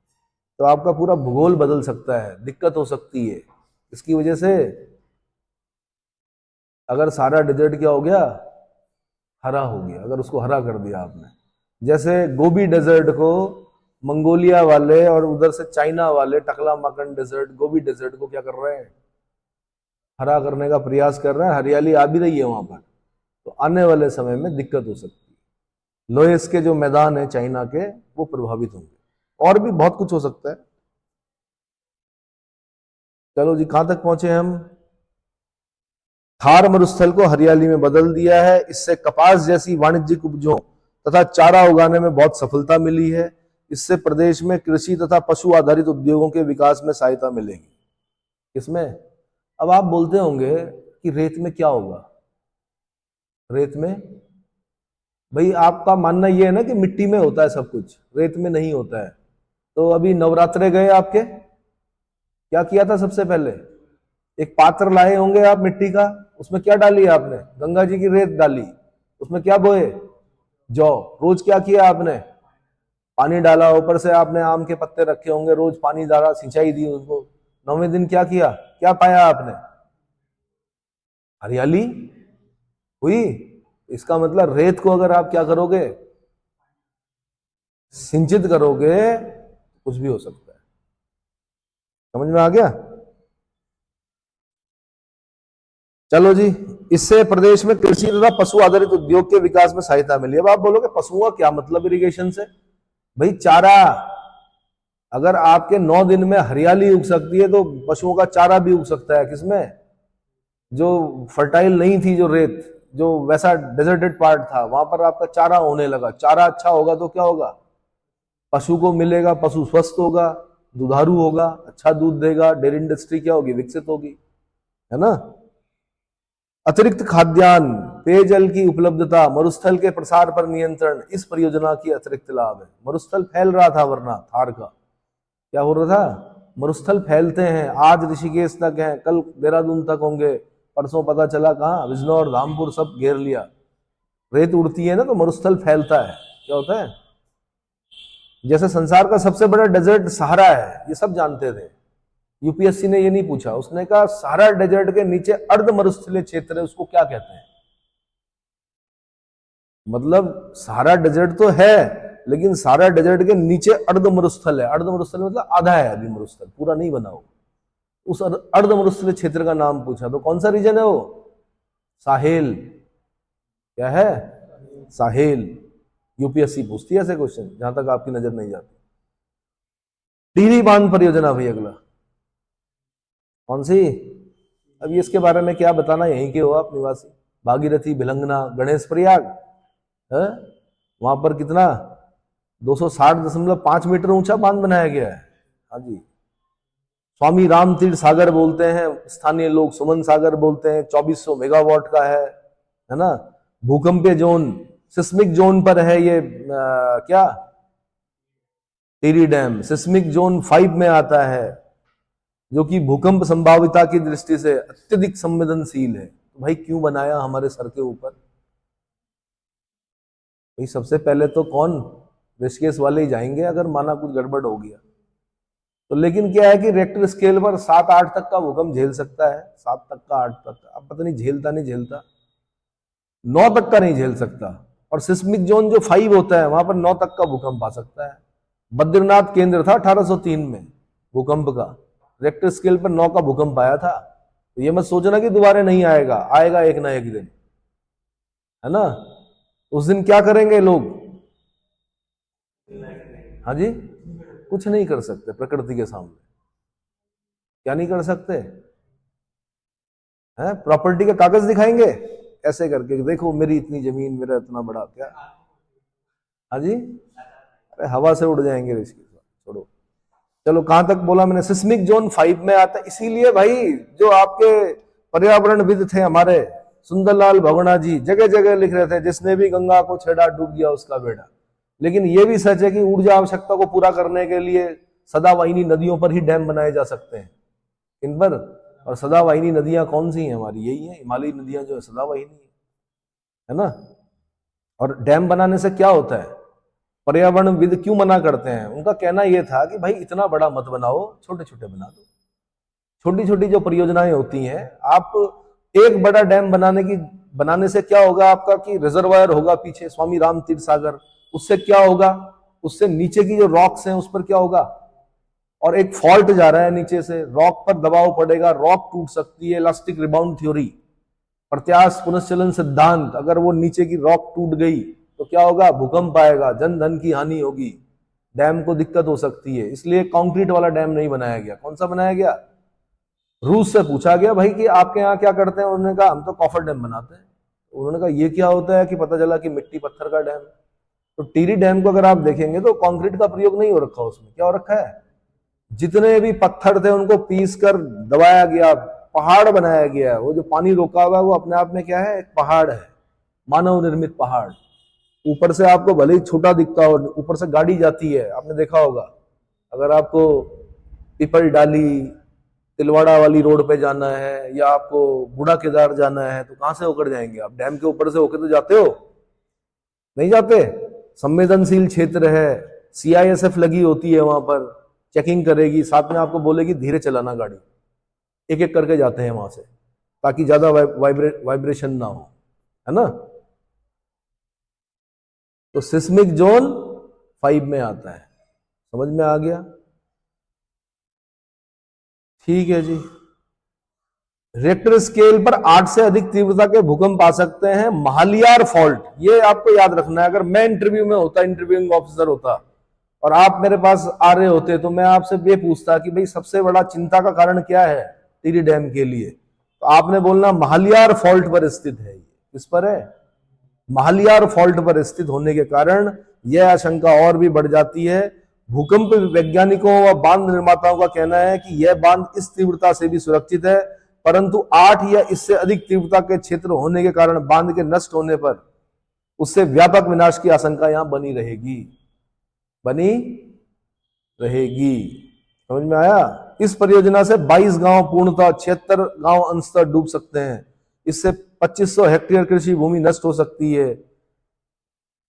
तो आपका पूरा भूगोल बदल सकता है, दिक्कत हो सकती है। इसकी वजह से अगर सारा डेजर्ट क्या हो गया, हरा हो गया, अगर उसको हरा कर दिया आपने। जैसे गोबी डेजर्ट को मंगोलिया वाले और उधर से चाइना वाले टकला मकन डेजर्ट, गोबी डेजर्ट को क्या कर रहे हैं, हरा करने का प्रयास कर रहे हैं। हरियाली आ भी रही है वहां पर, तो आने वाले समय में दिक्कत हो सकती है। लोएस के जो मैदान है चाइना के, वो प्रभावित होंगे, और भी बहुत कुछ हो सकता है। चलो जी, कहां तक पहुंचे हम? थार मरुस्थल को हरियाली में बदल दिया है। इससे कपास जैसी वाणिज्यिक उपजों तथा चारा उगाने में बहुत सफलता मिली है। इससे प्रदेश में कृषि तथा पशु आधारित उद्योगों के विकास में सहायता मिलेगी। किसमें? अब आप बोलते होंगे कि रेत में क्या होगा? रेत में, भाई आपका मानना यह है ना कि मिट्टी में होता है सब कुछ, रेत में नहीं होता है। तो अभी नवरात्रे गए आपके, क्या किया था? सबसे पहले एक पात्र लाए होंगे आप मिट्टी का, उसमें क्या डाली आपने? गंगा जी की रेत डाली, उसमें क्या बोए? जौ। रोज क्या किया आपने? पानी डाला, ऊपर से आपने आम के पत्ते रखे होंगे, रोज पानी डाला, सिंचाई दी उसको। 9वें दिन क्या किया? क्या पाया आपने? हरियाली हुई। इसका मतलब रेत को अगर आप क्या करोगे, सिंचित करोगे, कुछ भी हो सकता है। समझ में आ गया? चलो जी, इससे प्रदेश में कृषि तथा पशु आधारित उद्योग के विकास में सहायता मिली। अब आप बोलोगे पशुओं का क्या मतलब इरिगेशन से? भाई चारा, अगर आपके 9 दिन में हरियाली उग सकती है तो पशुओं का चारा भी उग सकता है। किसमें? जो फर्टाइल नहीं थी, जो रेत, जो वैसा डेजर्टेड पार्ट था, वहां पर आपका चारा होने लगा। चारा अच्छा होगा तो क्या होगा? पशु को मिलेगा, पशु स्वस्थ होगा, दुधारू होगा, अच्छा दूध देगा, डेयरी इंडस्ट्री क्या होगी? विकसित होगी, है ना। अतिरिक्त खाद्यान्न, पेयजल की उपलब्धता, मरुस्थल के प्रसार पर नियंत्रण इस परियोजना की अतिरिक्त लाभ है। मरुस्थल फैल रहा था, वरना थार का क्या हो रहा था? मरुस्थल फैलते हैं, आज ऋषिकेश तक हैं, कल देहरादून तक होंगे, परसों पता चला कहां, बिजनौर, धामपुर सब घेर लिया। रेत उड़ती है ना तो मरुस्थल फैलता है। क्या होता है? जैसे संसार का सबसे बड़ा डेजर्ट सहारा है, ये सब जानते थे। यूपीएससी ने ये नहीं पूछा, उसने कहा सहारा डेजर्ट के नीचे अर्ध मरुस्थलीय क्षेत्र है, उसको क्या कहते हैं? मतलब सहारा डेजर्ट तो है, लेकिन सहारा डेजर्ट के नीचे अर्ध मरुस्थल है। अर्ध मरुस्थल मतलब आधा है, अभी मरुस्थल पूरा नहीं बना हो। उस अर्ध मरुस्थलीय क्षेत्र का नाम पूछा, तो कौन सा रीजन है वो? साहेल। क्या है? साहेल। यूपीएससी पूछती है ऐसे क्वेश्चन, जहां तक आपकी नजर नहीं जाती। टिहरी बांध परियोजना भाई अगला, कौन सी? अभी इसके बारे में क्या बताना, यहीं के हो आप निवासी। भागीरथी, भिलंगना, गणेश प्रयाग है, वहां पर कितना 260.5 मीटर ऊंचा बांध बनाया गया है। हाँ जी। स्वामी राम तीर्थ सागर बोलते हैं स्थानीय लोग, सुमन सागर बोलते हैं, 2400 मेगावाट का है ना। भूकंपीय जोन, सिस्मिक जोन पर है ये क्या, टिहरी डैम सिस्मिक जोन 5 में आता है, जो कि भूकंप संभाविता की दृष्टि से अत्यधिक संवेदनशील है। तो भाई क्यों बनाया हमारे सर के ऊपर? भाई सबसे पहले तो कौन? ऋषिकेश वाले ही जाएंगे अगर माना कुछ गड़बड़ हो गया तो। लेकिन क्या है कि रेक्टर स्केल पर 7-8 तक का भूकंप झेल सकता है, 7 तक का, 8 तक का, अब पता नहीं झेलता नहीं झेलता, 9 तक का नहीं झेल सकता। और सिस्मिक जोन जो 5 होता है, वहां पर 9 तक का भूकंप आ सकता है। बद्रीनाथ केंद्र था 1803 में भूकंप का, रेक्टर स्केल पर 9 का भूकंप आया था। तो ये मत सोचना कि दोबारा नहीं आएगा, आएगा एक ना एक दिन, है ना। उस दिन क्या करेंगे लोग? हाँ जी, कुछ नहीं कर सकते प्रकृति के सामने। क्या नहीं कर सकते हैं? प्रॉपर्टी का कागज दिखाएंगे ऐसे करके, देखो मेरी इतनी जमीन, मेरा इतना बड़ा, क्या? हाँ जी, अरे हवा से उड़ जाएंगे इसके साथ, छोड़ो। चलो कहां तक बोला मैंने? सिस्मिक जोन 5 में आता है। इसीलिए भाई जो आपके पर्यावरणविद थे हमारे सुंदरलाल भगोना जी, जगह जगह लिख रहे थे जिसने भी गंगा को छेड़ा डूब गया उसका बेड़ा। लेकिन यह भी सच है कि ऊर्जा आवश्यकता को पूरा करने के लिए सदावाहिनी नदियों पर ही डैम बनाए जा सकते हैं। इन पर, और सदावाहिनी नदियां कौन सी हैं हमारी? यही है, हिमालयी नदियां जो है सदावाहिनी है ना। और डैम बनाने से क्या होता है? पर्यावरणविद क्यों मना करते हैं? उनका कहना यह था कि भाई इतना बड़ा मत बनाओ, छोटे छोटे बना दो। छोटी छोटी जो परियोजनाएं होती हैं, आप एक बड़ा डैम बनाने से क्या होगा आपका कि रिजर्वायर होगा पीछे, स्वामी राम तीर्थ सागर, उससे क्या होगा, उससे नीचे की जो रॉक्स हैं उस पर क्या होगा, और एक फॉल्ट जा रहा है नीचे से, रॉक पर दबाव पड़ेगा, रॉक टूट सकती है, इलास्टिक रिबाउंड थ्योरी, प्रत्यास्थ पुनश्चलन सिद्धांत, अगर वो नीचे की रॉक टूट गई तो क्या होगा, भूकंप आएगा, जन धन की हानि होगी, डैम को दिक्कत हो सकती है। इसलिए कंक्रीट वाला डैम नहीं बनाया गया। कौन सा बनाया गया? रूस से पूछा गया भाई कि आपके यहाँ क्या करते हैं, उन्होंने कहा हम तो कॉफर डैम बनाते हैं। उन्होंने कहा ये क्या होता है, कि पता चला कि मिट्टी पत्थर का डैम। तो टिहरी डैम को अगर आप देखेंगे तो कंक्रीट का प्रयोग नहीं हो रखा, उसमें क्या हो रखा है, जितने भी पत्थर थे उनको पीस कर दबाया गया, पहाड़ बनाया गया। वो जो पानी रोका हुआ है वो अपने आप में क्या है, एक पहाड़ है, मानव निर्मित पहाड़। ऊपर से आपको भले ही छोटा दिखता हो, ऊपर से गाड़ी जाती है, आपने देखा होगा। अगर आपको पिपल डाली तिलवाड़ा वाली रोड पे जाना है या आपको बूढ़ा केदार जाना है तो कहां से होकर जाएंगे आप? डैम के ऊपर से होकर तो जाते हो, नहीं जाते। संवेदनशील क्षेत्र है, सीआईएसएफ लगी होती है वहां पर, चेकिंग करेगी, साथ में आपको बोलेगी धीरे चलाना गाड़ी। एक एक करके जाते हैं वहां से ताकि ज्यादा वाइब्रेशन ना हो, है ना। तो सिस्मिक जोन 5 में आता है। समझ में आ गया? ठीक है जी। रेक्टर स्केल पर 8 से अधिक तीव्रता के भूकंप आ सकते हैं। महालियार फॉल्ट, ये आपको याद रखना है। अगर मैं इंटरव्यू में होता, इंटरव्यूइंग ऑफिसर होता और आप मेरे पास आ रहे होते तो मैं आपसे ये पूछता कि भाई सबसे बड़ा चिंता का कारण क्या है टिहरी डैम के लिए, तो आपने बोलना महालियार फॉल्ट पर स्थित है। किस पर है? महालियार फॉल्ट पर स्थित होने के कारण यह आशंका और भी बढ़ जाती है। भूकंप वैज्ञानिकों व बांध निर्माताओं का कहना है कि यह बांध इस तीव्रता से भी सुरक्षित है, परंतु 8 या इससे अधिक तीव्रता के क्षेत्र होने के कारण बांध के नष्ट होने पर उससे व्यापक विनाश की आशंका यहां बनी रहेगी। समझ में आया? इस परियोजना से 22 गांव पूर्णतः, 76 गांव अंशतः डूब सकते हैं। इससे 2500 हेक्टेयर कृषि भूमि नष्ट हो सकती है।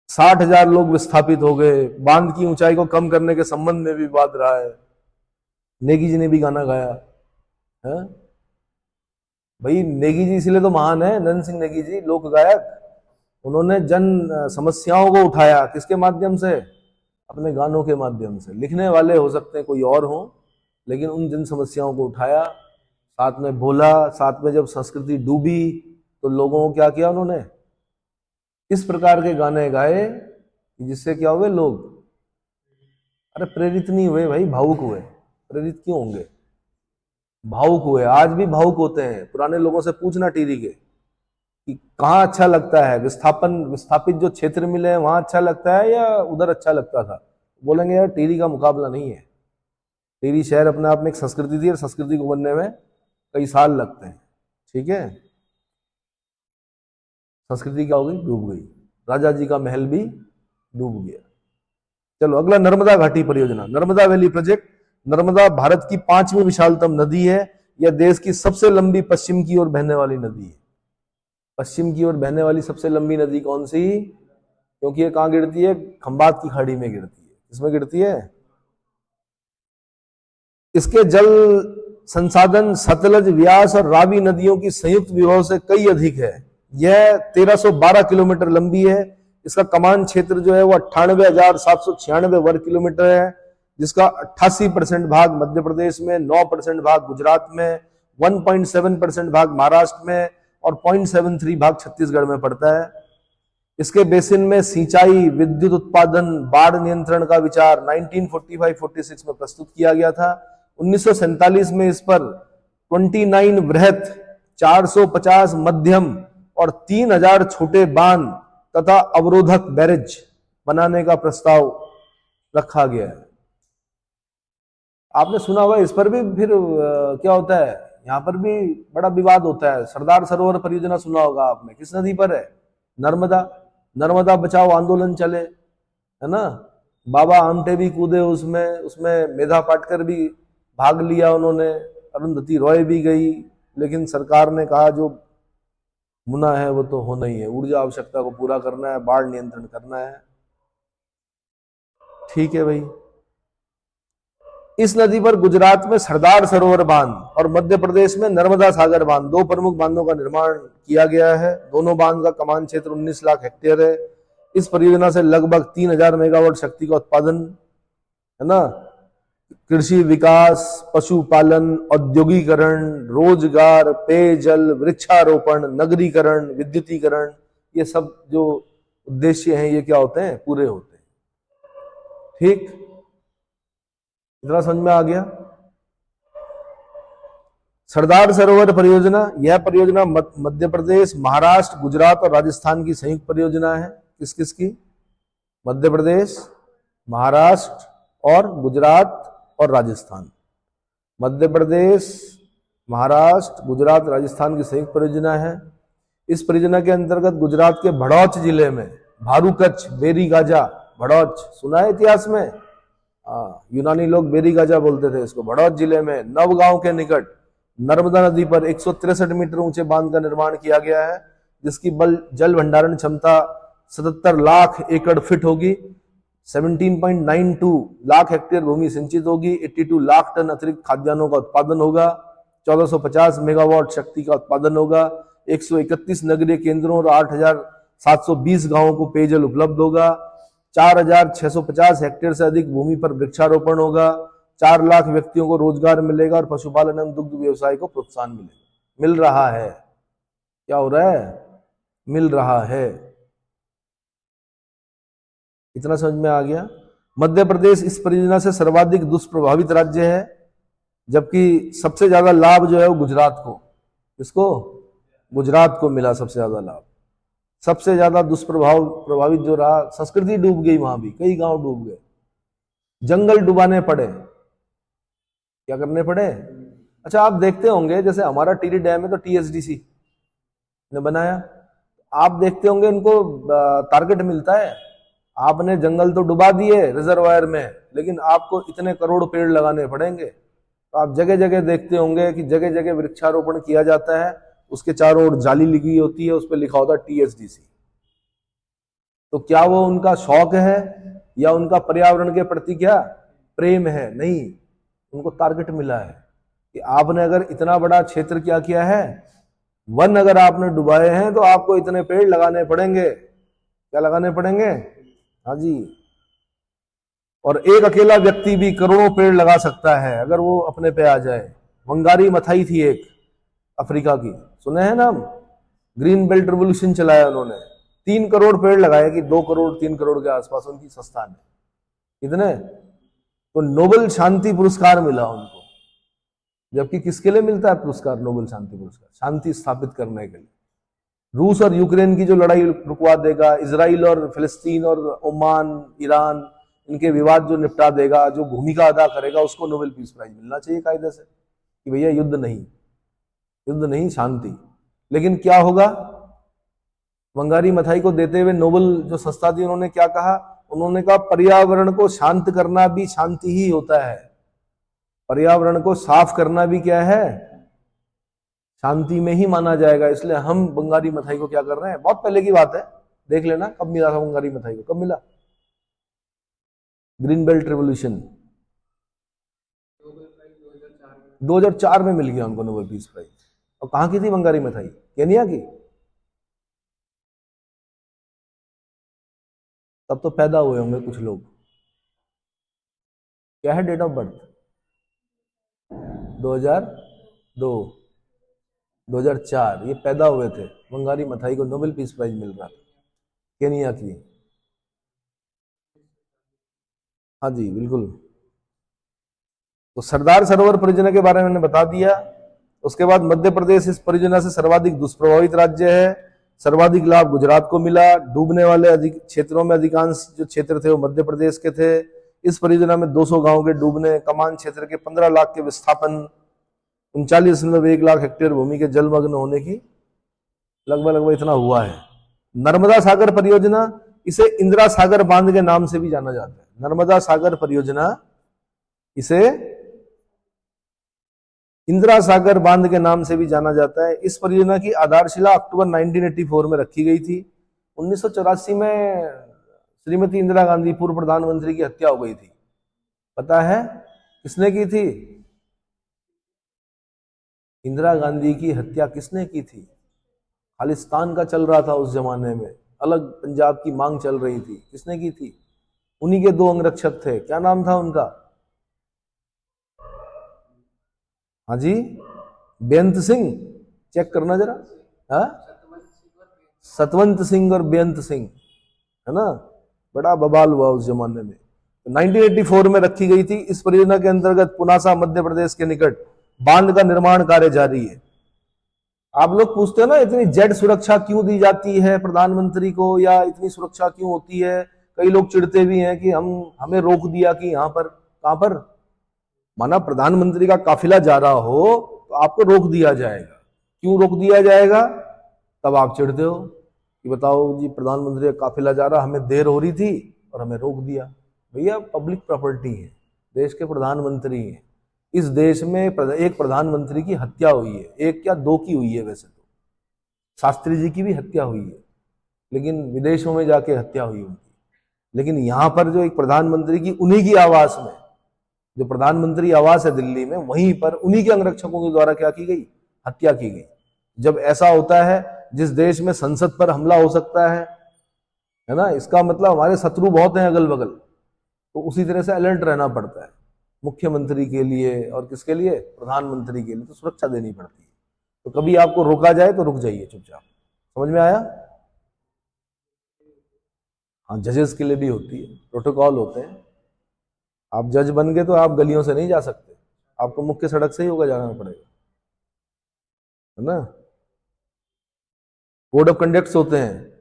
60,000 लोग विस्थापित हो गए। बांध की ऊंचाई को कम करने के संबंध में भी विवाद रहा है। नेगी जी ने भी गाना गाया है भाई। नेगी जी इसलिए तो महान है, नंद सिंह नेगी जी, लोक गायक। उन्होंने जन समस्याओं को उठाया, किसके माध्यम से? अपने गानों के माध्यम से। लिखने वाले हो सकते हैं कोई और हो, लेकिन उन जन समस्याओं को उठाया, साथ में बोला। साथ में जब संस्कृति डूबी तो लोगों को क्या किया उन्होंने? इस प्रकार के गाने गाए जिससे क्या हुए लोग? अरे प्रेरित नहीं हुए भाई, भावुक हुए। प्रेरित क्यों होंगे? भावुक हुए। आज भी भावुक होते हैं। पुराने लोगों से पूछना टिहरी के कि कहाँ अच्छा लगता है, विस्थापित जो क्षेत्र मिले हैं वहां अच्छा लगता है या उधर अच्छा लगता था? बोलेंगे यार टिहरी का मुकाबला नहीं है। टिहरी शहर अपने आप में एक संस्कृति थी और संस्कृति को बनने में कई साल लगते हैं। ठीक है, संस्कृति क्या हो गई? डूब गई। राजा जी का महल भी डूब गया। चलो अगला, नर्मदा घाटी परियोजना, नर्मदा वैली प्रोजेक्ट। नर्मदा भारत की 5वीं विशालतम नदी है। यह देश की सबसे लंबी पश्चिम की ओर बहने वाली नदी है। पश्चिम की ओर बहने वाली सबसे लंबी नदी कौन सी? क्योंकि ये कहां गिरती है? खंबात की खाड़ी में गिरती है। किसमें गिरती है? इसके जल संसाधन सतलज, व्यास और रावी नदियों की संयुक्त विभव से कई अधिक है। यह 1312 किलोमीटर लंबी है। इसका कमान क्षेत्र जो है वो 98,796 वर्ग किलोमीटर है, जिसका 88% भाग मध्य प्रदेश में, 9% भाग गुजरात में, 1.7% भाग महाराष्ट्र में और 0.73 भाग छत्तीसगढ़ में पड़ता है। इसके बेसिन में सिंचाई, विद्युत उत्पादन, बाढ़ नियंत्रण का विचार 1945-46 में प्रस्तुत किया गया था। 1947 में इस पर 29 वृहत, 450 मध्यम और 3000 छोटे बांध तथा अवरोधक बैरेज बनाने का प्रस्ताव रखा गया है। आपने सुना होगा इस पर भी फिर क्या होता है, यहां पर भी बड़ा विवाद होता है। सरदार सरोवर परियोजना सुना होगा आपने, किस नदी पर है? नर्मदा। नर्मदा बचाओ आंदोलन चले, है ना। बाबा आमटे भी कूदे उसमें मेधा पाटकर भी भाग लिया उन्होंने, अरुंधति रॉय भी गई, लेकिन सरकार ने कहा जो मुना है वो तो होना ही है, ऊर्जा आवश्यकता को पूरा करना है, बाढ़ नियंत्रण करना है। ठीक है भाई। इस नदी पर गुजरात में सरदार सरोवर बांध और मध्य प्रदेश में नर्मदा सागर बांध, दो प्रमुख बांधों का निर्माण किया गया है। दोनों बांध का कमान क्षेत्र 19 लाख हेक्टेयर है। इस परियोजना से लगभग 3000 मेगावाट शक्ति का उत्पादन, है ना, कृषि विकास, पशुपालन, औद्योगिकरण, रोजगार, पेयजल, वृक्षारोपण, नगरीकरण, विद्युतीकरण, ये सब जो उद्देश्य हैं ये क्या होते हैं, पूरे होते हैं। ठीक, इतना समझ में आ गया। सरदार सरोवर परियोजना, यह परियोजना मध्य प्रदेश, महाराष्ट्र, गुजरात और राजस्थान की संयुक्त परियोजना है। किस किस की? मध्य प्रदेश, महाराष्ट्र और गुजरात और राजस्थान। मध्य प्रदेश, महाराष्ट्र, गुजरात, राजस्थान की संयुक्त परियोजना है। इस परियोजना के अंतर्गत गुजरात के भड़ौच जिले में भारूकच्छ, बेरी गाजा, भड़ौच सुना है इतिहास में, यूनानी लोग बेरी गाजा बोलते थे इसको। भड़ौच जिले में नवगांव के निकट नर्मदा नदी पर 163 मीटर ऊंचे बांध का निर्माण किया गया है, जिसकी जल भंडारण क्षमता 77 लाख एकड़ फीट होगी। 17.92 लाख हेक्टेयर भूमि सिंचित होगी। 82 लाख टन अतिरिक्त खाद्यान्नों का उत्पादन होगा। 1450 मेगावाट शक्ति का उत्पादन होगा। 131 नगरीय केंद्रों और 8720 गांवों को पेयजल उपलब्ध होगा। 4650 हेक्टेयर से अधिक भूमि पर वृक्षारोपण होगा। 4 लाख व्यक्तियों को रोजगार मिलेगा और पशुपालन एवं दुग्ध व्यवसाय को प्रोत्साहन मिलेगा। मिल रहा है, क्या हो रहा है? मिल रहा है। इतना समझ में आ गया। मध्य प्रदेश इस परियोजना से सर्वाधिक दुष्प्रभावित राज्य है, जबकि सबसे ज्यादा लाभ जो है वो गुजरात को, इसको गुजरात को मिला सबसे ज्यादा लाभ। सबसे ज्यादा प्रभावित जो रहा, संस्कृति डूब गई, वहां भी कई गांव डूब गए, जंगल डुबाने पड़े। क्या करने पड़े? अच्छा, आप देखते होंगे जैसे हमारा टिहरी डैम है तो टीएचडीसी ने बनाया, आप देखते होंगे इनको टारगेट मिलता है। आपने जंगल तो डुबा दिए रिजर्वायर में, लेकिन आपको इतने करोड़ पेड़ लगाने पड़ेंगे। तो आप जगह जगह देखते होंगे कि जगह जगह वृक्षारोपण किया जाता है, उसके चारों ओर जाली लगी होती है, उस पर लिखा होता है टीएचडीसी। तो क्या वो उनका शौक है या उनका पर्यावरण के प्रति क्या प्रेम है? नहीं, उनको टारगेट मिला है कि आपने अगर इतना बड़ा क्षेत्र क्या किया है, वन अगर आपने डुबाए हैं, तो आपको इतने पेड़ लगाने पड़ेंगे। क्या लगाने पड़ेंगे? हाँ जी। और एक अकेला व्यक्ति भी करोड़ों पेड़ लगा सकता है अगर वो अपने पे आ जाए। वंगारी मथाई थी एक अफ्रीका की, सुने हैं नाम? ग्रीन बेल्ट रेवोल्यूशन चलाया उन्होंने, 3 करोड़ पेड़ लगाए कि 2 करोड़ 3 करोड़ के आसपास उनकी संस्था ने, कितने? तो नोबेल शांति पुरस्कार मिला उनको। जबकि किसके लिए मिलता है पुरस्कार? नोबेल शांति पुरस्कार शांति स्थापित करने के लिए। रूस और यूक्रेन की जो लड़ाई रुकवा देगा, इजराइल और फिलिस्तीन और ओमान, ईरान, इनके विवाद जो निपटा देगा, जो भूमिका अदा करेगा, उसको नोबेल पीस प्राइज मिलना चाहिए कायदे से, कि भैया युद्ध नहीं शांति। लेकिन क्या होगा? वंगारी मथाई को देते हुए नोबेल जो संस्था थी, उन्होंने क्या कहा? उन्होंने कहा पर्यावरण को शांत करना भी शांति ही होता है, पर्यावरण को साफ करना भी क्या है, शांति में ही माना जाएगा। इसलिए हम बंगारी मिठाई को क्या कर रहे हैं, बहुत पहले की बात है, देख लेना कब मिला था बंगारी मिठाई को, कब मिला? ग्रीन बेल्ट रेवोल्यूशन 2004 में मिल गया उनको नोबेल पीस प्राइज। और कहां की थी बंगारी मिठाई? केनिया की। तब तो पैदा हुए होंगे कुछ लोग। क्या है डेट ऑफ बर्थ? 2002, 2004, ये पैदा हुए थे। बंगारी मिठाई को नोबेल पीस प्राइज मिल रहा था, केनिया की। हाँ जी बिल्कुल। तो सरदार सरोवर परियोजना के बारे में मैंने बता दिया। उसके बाद मध्य प्रदेश इस परियोजना से सर्वाधिक दुष्प्रभावित राज्य है। सर्वाधिक लाभ गुजरात को मिला। डूबने वाले अधिक क्षेत्रों में अधिकांश जो क्षेत्र थे वो मध्य प्रदेश के थे। इस परियोजना में 200 गांव के डूबने, कमान क्षेत्र के 15 लाख के विस्थापन, 39.1 लाख हेक्टेयर भूमि के जलमग्न होने की लगभग इतना हुआ है। नर्मदा सागर परियोजना, इसे इंदिरा सागर बांध के नाम से भी जाना जाता है। नर्मदा सागर परियोजना, इसे इंदिरा सागर बांध के नाम से भी जाना जाता है। इस परियोजना की आधारशिला अक्टूबर 1984 में रखी गई थी। 1984 में श्रीमती इंदिरा गांधी पूर्व प्रधानमंत्री की हत्या हो गई थी, पता है? किसने की थी? इंदिरा गांधी की हत्या किसने की थी? खालिस्तान का चल रहा था उस जमाने में, अलग पंजाब की मांग चल रही थी, किसने की थी? उन्हीं के दो अंगरक्षक थे, क्या नाम था उनका? हाँ जी, बेअंत सिंह, चेक करना जरा। हाँ, सतवंत सिंह और बेअंत सिंह, है ना। बड़ा बवाल हुआ उस जमाने में। 1984 में रखी गई थी। इस परियोजना के अंतर्गत पुनासा मध्य प्रदेश के निकट बांध का निर्माण कार्य जारी है। आप लोग पूछते हो ना इतनी जेड सुरक्षा क्यों दी जाती है प्रधानमंत्री को, या इतनी सुरक्षा क्यों होती है? कई लोग चिढ़ते भी हैं कि हमें रोक दिया कि यहां पर, कहां पर? माना प्रधानमंत्री का काफिला जा रहा हो तो आपको रोक दिया जाएगा। क्यों रोक दिया जाएगा? तब आप चिढ़ते हो कि बताओ जी, प्रधानमंत्री का काफिला जा रहा, हमें देर हो रही थी और हमें रोक दिया। भैया पब्लिक प्रॉपर्टी है, देश के प्रधानमंत्री हैं। इस देश में एक प्रधानमंत्री की हत्या हुई है, एक क्या दो की हुई है वैसे तो, शास्त्री जी की भी हत्या हुई है, लेकिन विदेशों में जाके हत्या हुई उनकी। लेकिन यहां पर जो एक प्रधानमंत्री की, उन्हीं की आवास में, जो प्रधानमंत्री आवास है दिल्ली में, वहीं पर उन्हीं के अंगरक्षकों के द्वारा क्या की गई? हत्या की गई। जब ऐसा होता है, जिस देश में संसद पर हमला हो सकता है ना, इसका मतलब हमारे शत्रु बहुत हैं अगल बगल, तो उसी तरह से अलर्ट रहना पड़ता है मुख्यमंत्री के लिए, और किसके लिए? प्रधानमंत्री के लिए, तो सुरक्षा देनी पड़ती है। तो कभी आपको रोका जाए तो रुक जाइए चुपचाप। समझ में आया? हाँ, जजेस के लिए भी होती है, प्रोटोकॉल होते हैं। आप जज बन गए तो आप गलियों से नहीं जा सकते, आपको मुख्य सड़क से ही होकर जाना पड़ेगा, है ना। कोड ऑफ कंडक्ट्स होते हैं।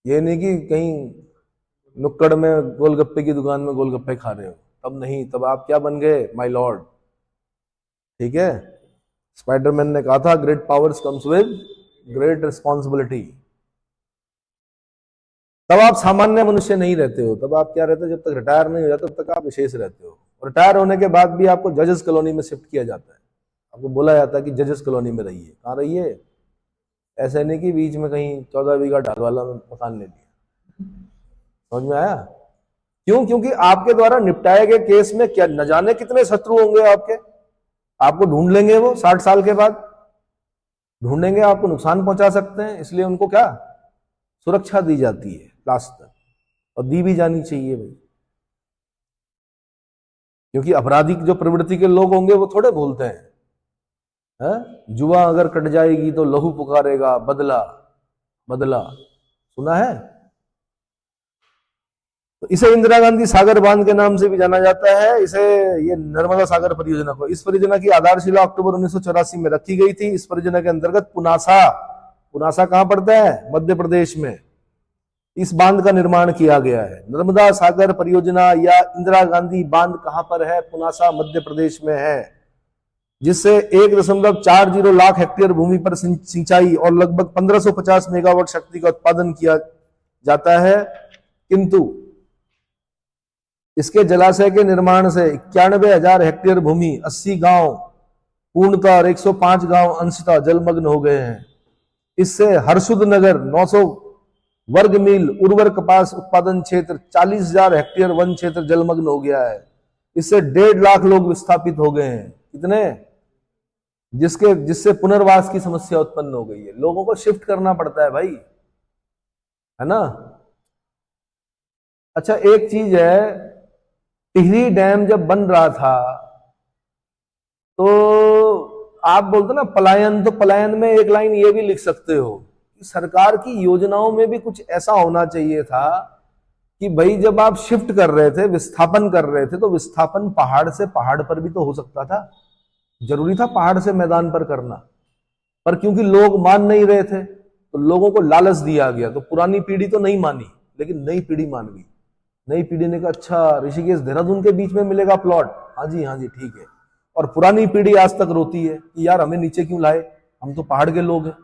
ये नहीं कि कहीं नुक्कड़ में गोलगप्पे की दुकान में गोलगप्पे खा रहे हो, तब नहीं, तब आप क्या बन गए? My Lord. ठीक है। स्पाइडरमैन ने कहा था, great powers comes with great responsibility. तब आप सामान्य मनुष्य नहीं रहते हो, तब आप क्या रहते हो? जब तक रिटायर नहीं हो जाते तब तक आप विशेष रहते हो। रिटायर होने के बाद भी आपको जजेस कॉलोनी में शिफ्ट किया जाता है, आपको बोला जाता है कि जजेस कॉलोनी में रहिए। कहाँ रहिए? ऐसे नहीं कि बीच में कहीं 14 बीघा ढाल वाला मकान ले लिया। समझ में आया? क्यों? क्योंकि आपके द्वारा निपटाए गए केस में क्या न जाने कितने शत्रु होंगे आपके, आपको ढूंढ लेंगे वो 60 साल के बाद, ढूंढेंगे, आपको नुकसान पहुंचा सकते हैं। इसलिए उनको क्या सुरक्षा दी जाती है लास्ट तक, और दी भी जानी चाहिए भाई, क्योंकि अपराधी जो प्रवृत्ति के लोग होंगे वो थोड़े भूलते हैं। जुआ अगर कट जाएगी तो लहू पुकारेगा, बदला बदला, सुना है? तो इसे इंदिरा गांधी सागर बांध के नाम से भी जाना जाता है, इसे, ये नर्मदा सागर परियोजना को। इस परियोजना की आधारशिला अक्टूबर 1984 में रखी गई थी। इस परियोजना के अंतर्गत पुनासा, पुनासा कहां पड़ता है? मध्य प्रदेश में, इस बांध का निर्माण किया गया है। नर्मदा सागर परियोजना या इंदिरा गांधी बांध कहां पर है? पुनासा मध्य प्रदेश में है, जिससे 1.40 लाख हेक्टेयर भूमि पर सिंचाई और लगभग 1550 मेगावाट शक्ति का उत्पादन किया जाता है। किंतु इसके जलाशय के निर्माण से 91,000 हेक्टेयर भूमि, 80 गांव पूर्णतः और 105 गांव अंशतः जलमग्न हो गए हैं। इससे हरसुद नगर 900 वर्ग मील उर्वर कपास उत्पादन क्षेत्र, 40,000 हेक्टेयर वन क्षेत्र जलमग्न हो गया है। इससे 1.5 लाख लोग विस्थापित हो गए हैं। कितने? जिससे पुनर्वास की समस्या उत्पन्न हो गई है। लोगों को शिफ्ट करना पड़ता है भाई, है ना। अच्छा, एक चीज है, टिहरी डैम जब बन रहा था तो आप बोलते ना पलायन, तो पलायन में एक लाइन ये भी लिख सकते हो कि सरकार की योजनाओं में भी कुछ ऐसा होना चाहिए था कि भाई जब आप शिफ्ट कर रहे थे, विस्थापन कर रहे थे, तो विस्थापन पहाड़ से पहाड़ पर भी तो हो सकता था। जरूरी था पहाड़ से मैदान पर करना, पर क्योंकि लोग मान नहीं रहे थे तो लोगों को लालच दिया गया। तो पुरानी पीढ़ी तो नहीं मानी, लेकिन नई पीढ़ी मान गई। नई पीढ़ी ने कहा अच्छा ऋषिकेश देहरादून के बीच में मिलेगा प्लॉट, हाँ जी ठीक है। और पुरानी पीढ़ी आज तक रोती है कि यार हमें नीचे क्यों लाए, हम तो पहाड़ के लोग हैं।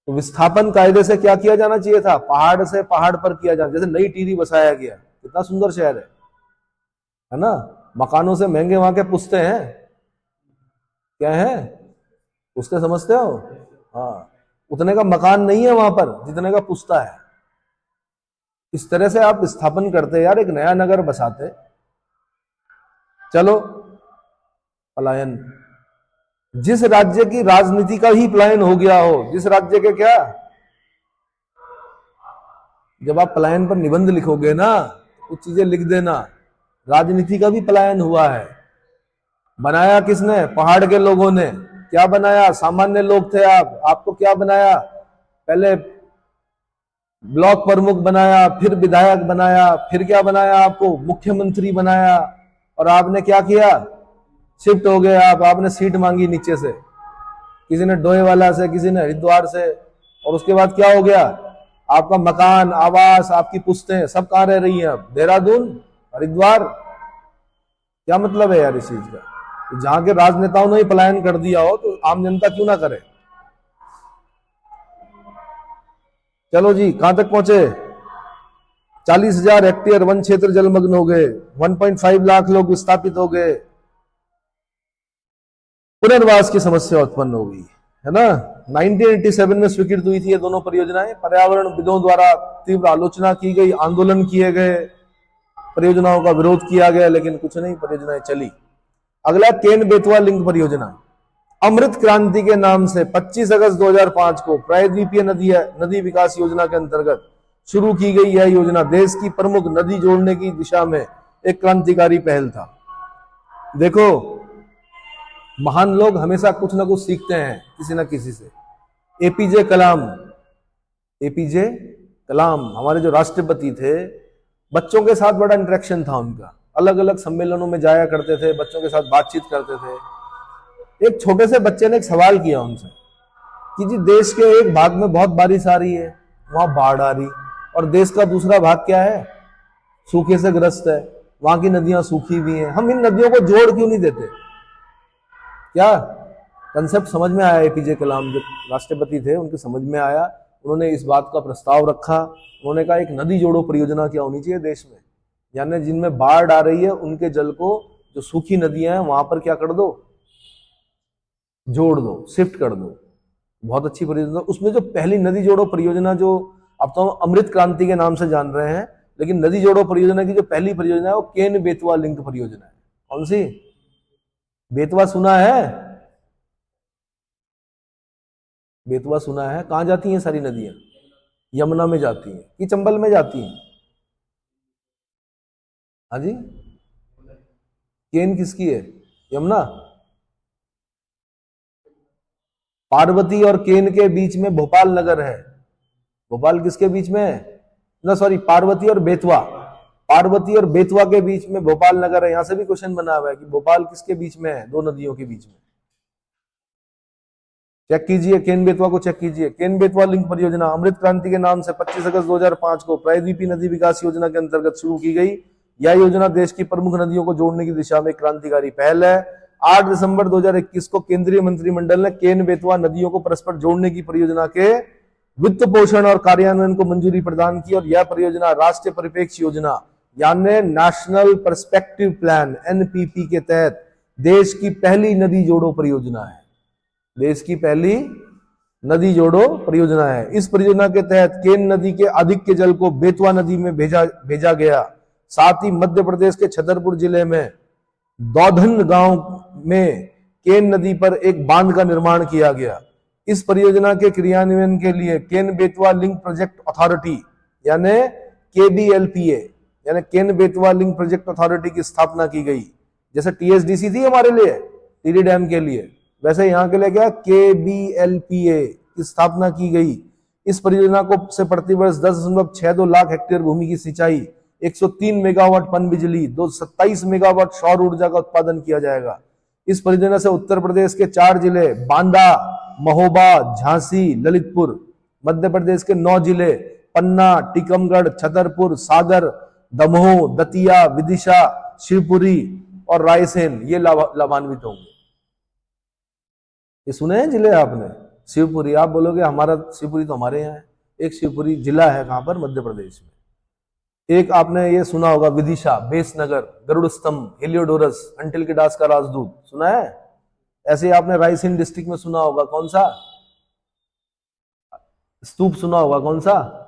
तो विस्थापन कायदे से क्या किया जाना चाहिए था? पहाड़ से पहाड़ पर किया जाना। जैसे नई टिहरी बसाया गया, कितना सुंदर शहर है ना। मकानों से महंगे वहां के पुश्ते हैं, क्या है पुश्ते, समझते हो? हाँ, उतने का मकान नहीं है वहां पर जितने का पुश्ता है। इस तरह से आप विस्थापन करते यार, एक नया नगर बसाते। चलो पलायन, जिस राज्य की राजनीति का ही पलायन हो गया हो, जिस राज्य के क्या, जब आप पलायन पर निबंध लिखोगे ना, कुछ चीजें लिख देना, राजनीति का भी पलायन हुआ है। बनाया किसने? पहाड़ के लोगों ने। क्या बनाया? सामान्य लोग थे आप, आपको क्या बनाया? पहले ब्लॉक प्रमुख बनाया, फिर विधायक बनाया, फिर क्या बनाया? आपको मुख्यमंत्री बनाया। और आपने क्या किया? शिफ्ट हो गए आप, आपने सीट मांगी नीचे से, किसी ने डोईवाला से, किसी ने हरिद्वार से, और उसके बाद क्या हो गया? आपका मकान, आवास, आपकी पुश्तें सब कहां रह रही हैं अब? देहरादून, हरिद्वार। क्या मतलब है यार इस चीज का? तो जहां के राजनेताओं ने ही पलायन कर दिया हो तो आम जनता क्यों ना करे? चलो जी, कहां तक पहुंचे? 40,000 हेक्टेयर वन क्षेत्र जलमग्न हो गए, 1.5 लाख लोग विस्थापित हो गए, पुनर्वास की समस्या उत्पन्न हो गई, है ना। 1987 में स्वीकृत हुई थी ये दोनों परियोजनाएं, पर्यावरणविदों द्वारा तीव्र आलोचना की गई, आंदोलन किए गए, परियोजनाओं का विरोध किया गया, लेकिन कुछ नहीं, परियोजनाएं चली। अगला केन बेतवा लिंक परियोजना, अमृत क्रांति के नाम से 25 अगस्त 2005 को प्रायद्वीपीय नदी विकास योजना के अंतर्गत शुरू की गई यह योजना देश की प्रमुख नदी जोड़ने की दिशा में एक क्रांतिकारी पहल था। देखो, महान लोग हमेशा कुछ ना कुछ सीखते हैं किसी ना किसी से। एपीजे कलाम, एपीजे कलाम हमारे जो राष्ट्रपति थे, बच्चों के साथ बड़ा इंटरेक्शन था उनका, अलग अलग सम्मेलनों में जाया करते थे, बच्चों के साथ बातचीत करते थे। एक छोटे से बच्चे ने एक सवाल किया उनसे कि जी देश के एक भाग में बहुत बारिश आ रही है, वहां बाढ़ आ रही, और देश का दूसरा भाग क्या है? सूखे से ग्रस्त है, वहां की नदियां सूखी हुई हैं, हम इन नदियों को जोड़ क्यों नहीं देते? क्या कंसेप्ट समझ में आया? एपीजे कलाम जो राष्ट्रपति थे उनके समझ में आया, उन्होंने इस बात का प्रस्ताव रखा। उन्होंने कहा एक नदी जोड़ो परियोजना क्या होनी चाहिए देश में, यानी जिनमें बाढ़ आ रही है उनके जल को, जो सूखी नदियां हैं वहां पर क्या कर दो? जोड़ दो, शिफ्ट कर दो। बहुत अच्छी परियोजना। उसमें जो पहली नदी जोड़ो परियोजना, जो अब तो हम अमृत क्रांति के नाम से जान रहे हैं, लेकिन नदी जोड़ो परियोजना की जो पहली परियोजना है वो केन बेतवा लिंक परियोजना है। कौन सी? बेतवा सुना है? बेतवा सुना है? कहां जाती हैं सारी नदियां? यमुना में जाती हैं कि चंबल में जाती हैं? हाँ जी, केन किसकी है? यमुना। पार्वती और केन के बीच में भोपाल नगर है। भोपाल किसके बीच में है? ना सॉरी, पार्वती और बेतवा, पार्वती और बेतवा के बीच में भोपाल नगर है। यहां से भी क्वेश्चन बना हुआ है कि भोपाल किसके बीच में है? दो नदियों के बीच में। चेक कीजिए, केन बेतवा को चेक कीजिए। केन बेतवा लिंक परियोजना अमृत क्रांति के नाम से 25 अगस्त 2005 को प्रायद्वीपीय नदी विकास योजना के अंतर्गत शुरू की गई। यह योजना देश की प्रमुख नदियों को जोड़ने की दिशा में क्रांतिकारी पहल है। 8 दिसंबर 2021 को केंद्रीय मंत्रिमंडल ने केन बेतवा नदियों को परस्पर जोड़ने की परियोजना के वित्त पोषण और कार्यान्वयन को मंजूरी प्रदान की, और यह परियोजना राष्ट्रीय परिप्रेक्ष्य योजना यानी नेशनल पर्सपेक्टिव प्लान एनपीपी के तहत देश की पहली नदी जोड़ो परियोजना है। देश की पहली नदी जोड़ो परियोजना है। इस परियोजना के तहत केन नदी के अधिक के जल को बेतवा नदी में भेजा गया। साथ ही मध्य प्रदेश के छतरपुर जिले में दौधन गांव में केन नदी पर एक बांध का निर्माण किया गया। इस परियोजना के क्रियान्वयन के लिए Ken Betwa link project authority यानी केबीएलपीए यानी Ken Betwa link project authority की स्थापना की गई। जैसे टीएसडीसी थी हमारे लिए टिहरी डैम के लिए, वैसे यहां के लिए क्या, केबीएलपीए की स्थापना की गई। इस परियोजना को से प्रतिवर्ष 10.62 लाख हेक्टेयर भूमि की सिंचाई, 103 मेगावाट पन बिजली, 227 मेगावाट सौर ऊर्जा का उत्पादन किया जाएगा। इस परियोजना से उत्तर प्रदेश के 4 जिले बांदा, महोबा, झांसी, ललितपुर, मध्य प्रदेश के 9 जिले पन्ना, टीकमगढ़, छतरपुर, सागर, दमोह, दतिया, विदिशा, शिवपुरी और रायसेन ये लाभान्वित होंगे। ये सुने हैं जिले आपने? शिवपुरी, आप बोलोगे हमारा शिवपुरी तो हमारे यहाँ है। एक शिवपुरी जिला है, कहां पर? मध्य प्रदेश में। एक आपने ये सुना होगा विदिशा, बेसनगर, गरुड़ स्तंभ, हेलियोडोरस, अंटिलकिडास का राजदूत, सुना है? ऐसे आपने रायसेन डिस्ट्रिक्ट में सुना होगा, कौन सा स्तूप सुना होगा? कौन सा?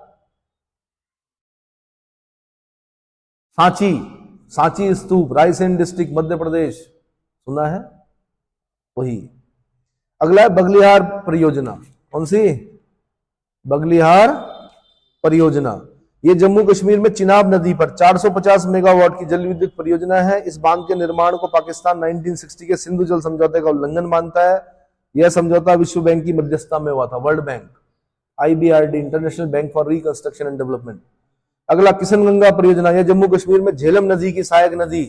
सांची, सांची स्तूप, रायसेन डिस्ट्रिक्ट, मध्य प्रदेश, सुना है? वही। अगला है बगलिहार परियोजना। कौन सी? बगलिहार परियोजना। ये जम्मू कश्मीर में चिनाब नदी पर 450 मेगावाट की जल विद्युत परियोजना है। इस बांध के निर्माण को पाकिस्तान 1960 के सिंधु जल समझौते का उल्लंघन मानता है। यह समझौता विश्व बैंक की मध्यस्थता में हुआ था, world bank, IBRD, international bank for reconstruction and development. अगला किशन गंगा परियोजना। यह जम्मू कश्मीर में झेलम नदी की सहायक नदी,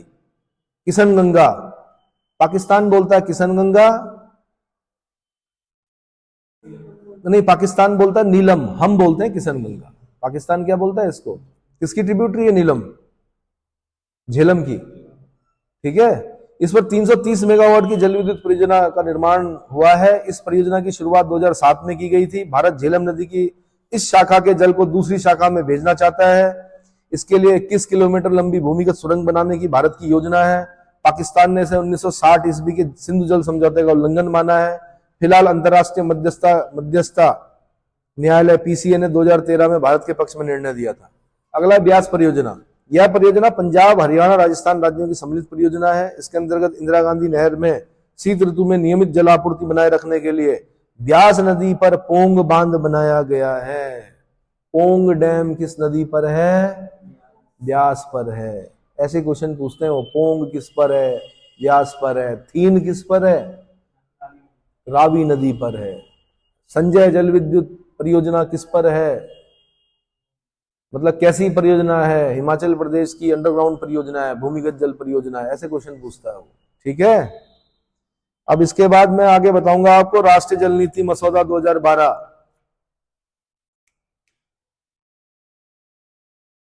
किशन गंगा। पाकिस्तान बोलता है किशन गंगा, नहीं, पाकिस्तान बोलता है नीलम, हम बोलते हैं किशन गंगा। पाकिस्तान क्या बोलता है इसको? किसकी ट्रिब्यूटरी है नीलम? झेलम की। ठीक है। इस पर 330 मेगावाट की जल विद्युत परियोजना का निर्माण हुआ है। इस परियोजना की शुरुआत 2007 में की गई थी। भारत झेलम नदी की इस शाखा के जल को दूसरी शाखा में भेजना चाहता है। इसके लिए 21 किलोमीटर लंबी भूमिगत सुरंग बनाने की भारत की योजना है। पाकिस्तान ने इसे 1960 ईस्वी के सिंधु जल समझौते का उल्लंघन माना है। फिलहाल अंतर्राष्ट्रीय मध्यस्थता न्यायालय PCA ने 2013 में भारत के पक्ष में निर्णय दिया था। अगला ब्यास परियोजना। यह परियोजना पंजाब, हरियाणा, राजस्थान राज्यों की सम्मिलित परियोजना है। इसके अंतर्गत इंदिरा गांधी नहर में शीत ऋतु में नियमित जलापूर्ति बनाए रखने के लिए ब्यास नदी पर पोंग बांध बनाया गया है। पोंग डैम किस नदी पर है? ब्यास पर है। ऐसे क्वेश्चन पूछते हैं वो, पोंग किस पर है? ब्यास पर है। थीन किस पर है? रावी नदी पर है। संजय जल विद्युत परियोजना किस पर है? मतलब कैसी परियोजना है? हिमाचल प्रदेश की अंडरग्राउंड परियोजना है, भूमिगत जल परियोजना है। ऐसे क्वेश्चन पूछता है वो। ठीक है। अब इसके बाद मैं आगे बताऊंगा आपको राष्ट्रीय जल नीति मसौदा 2012।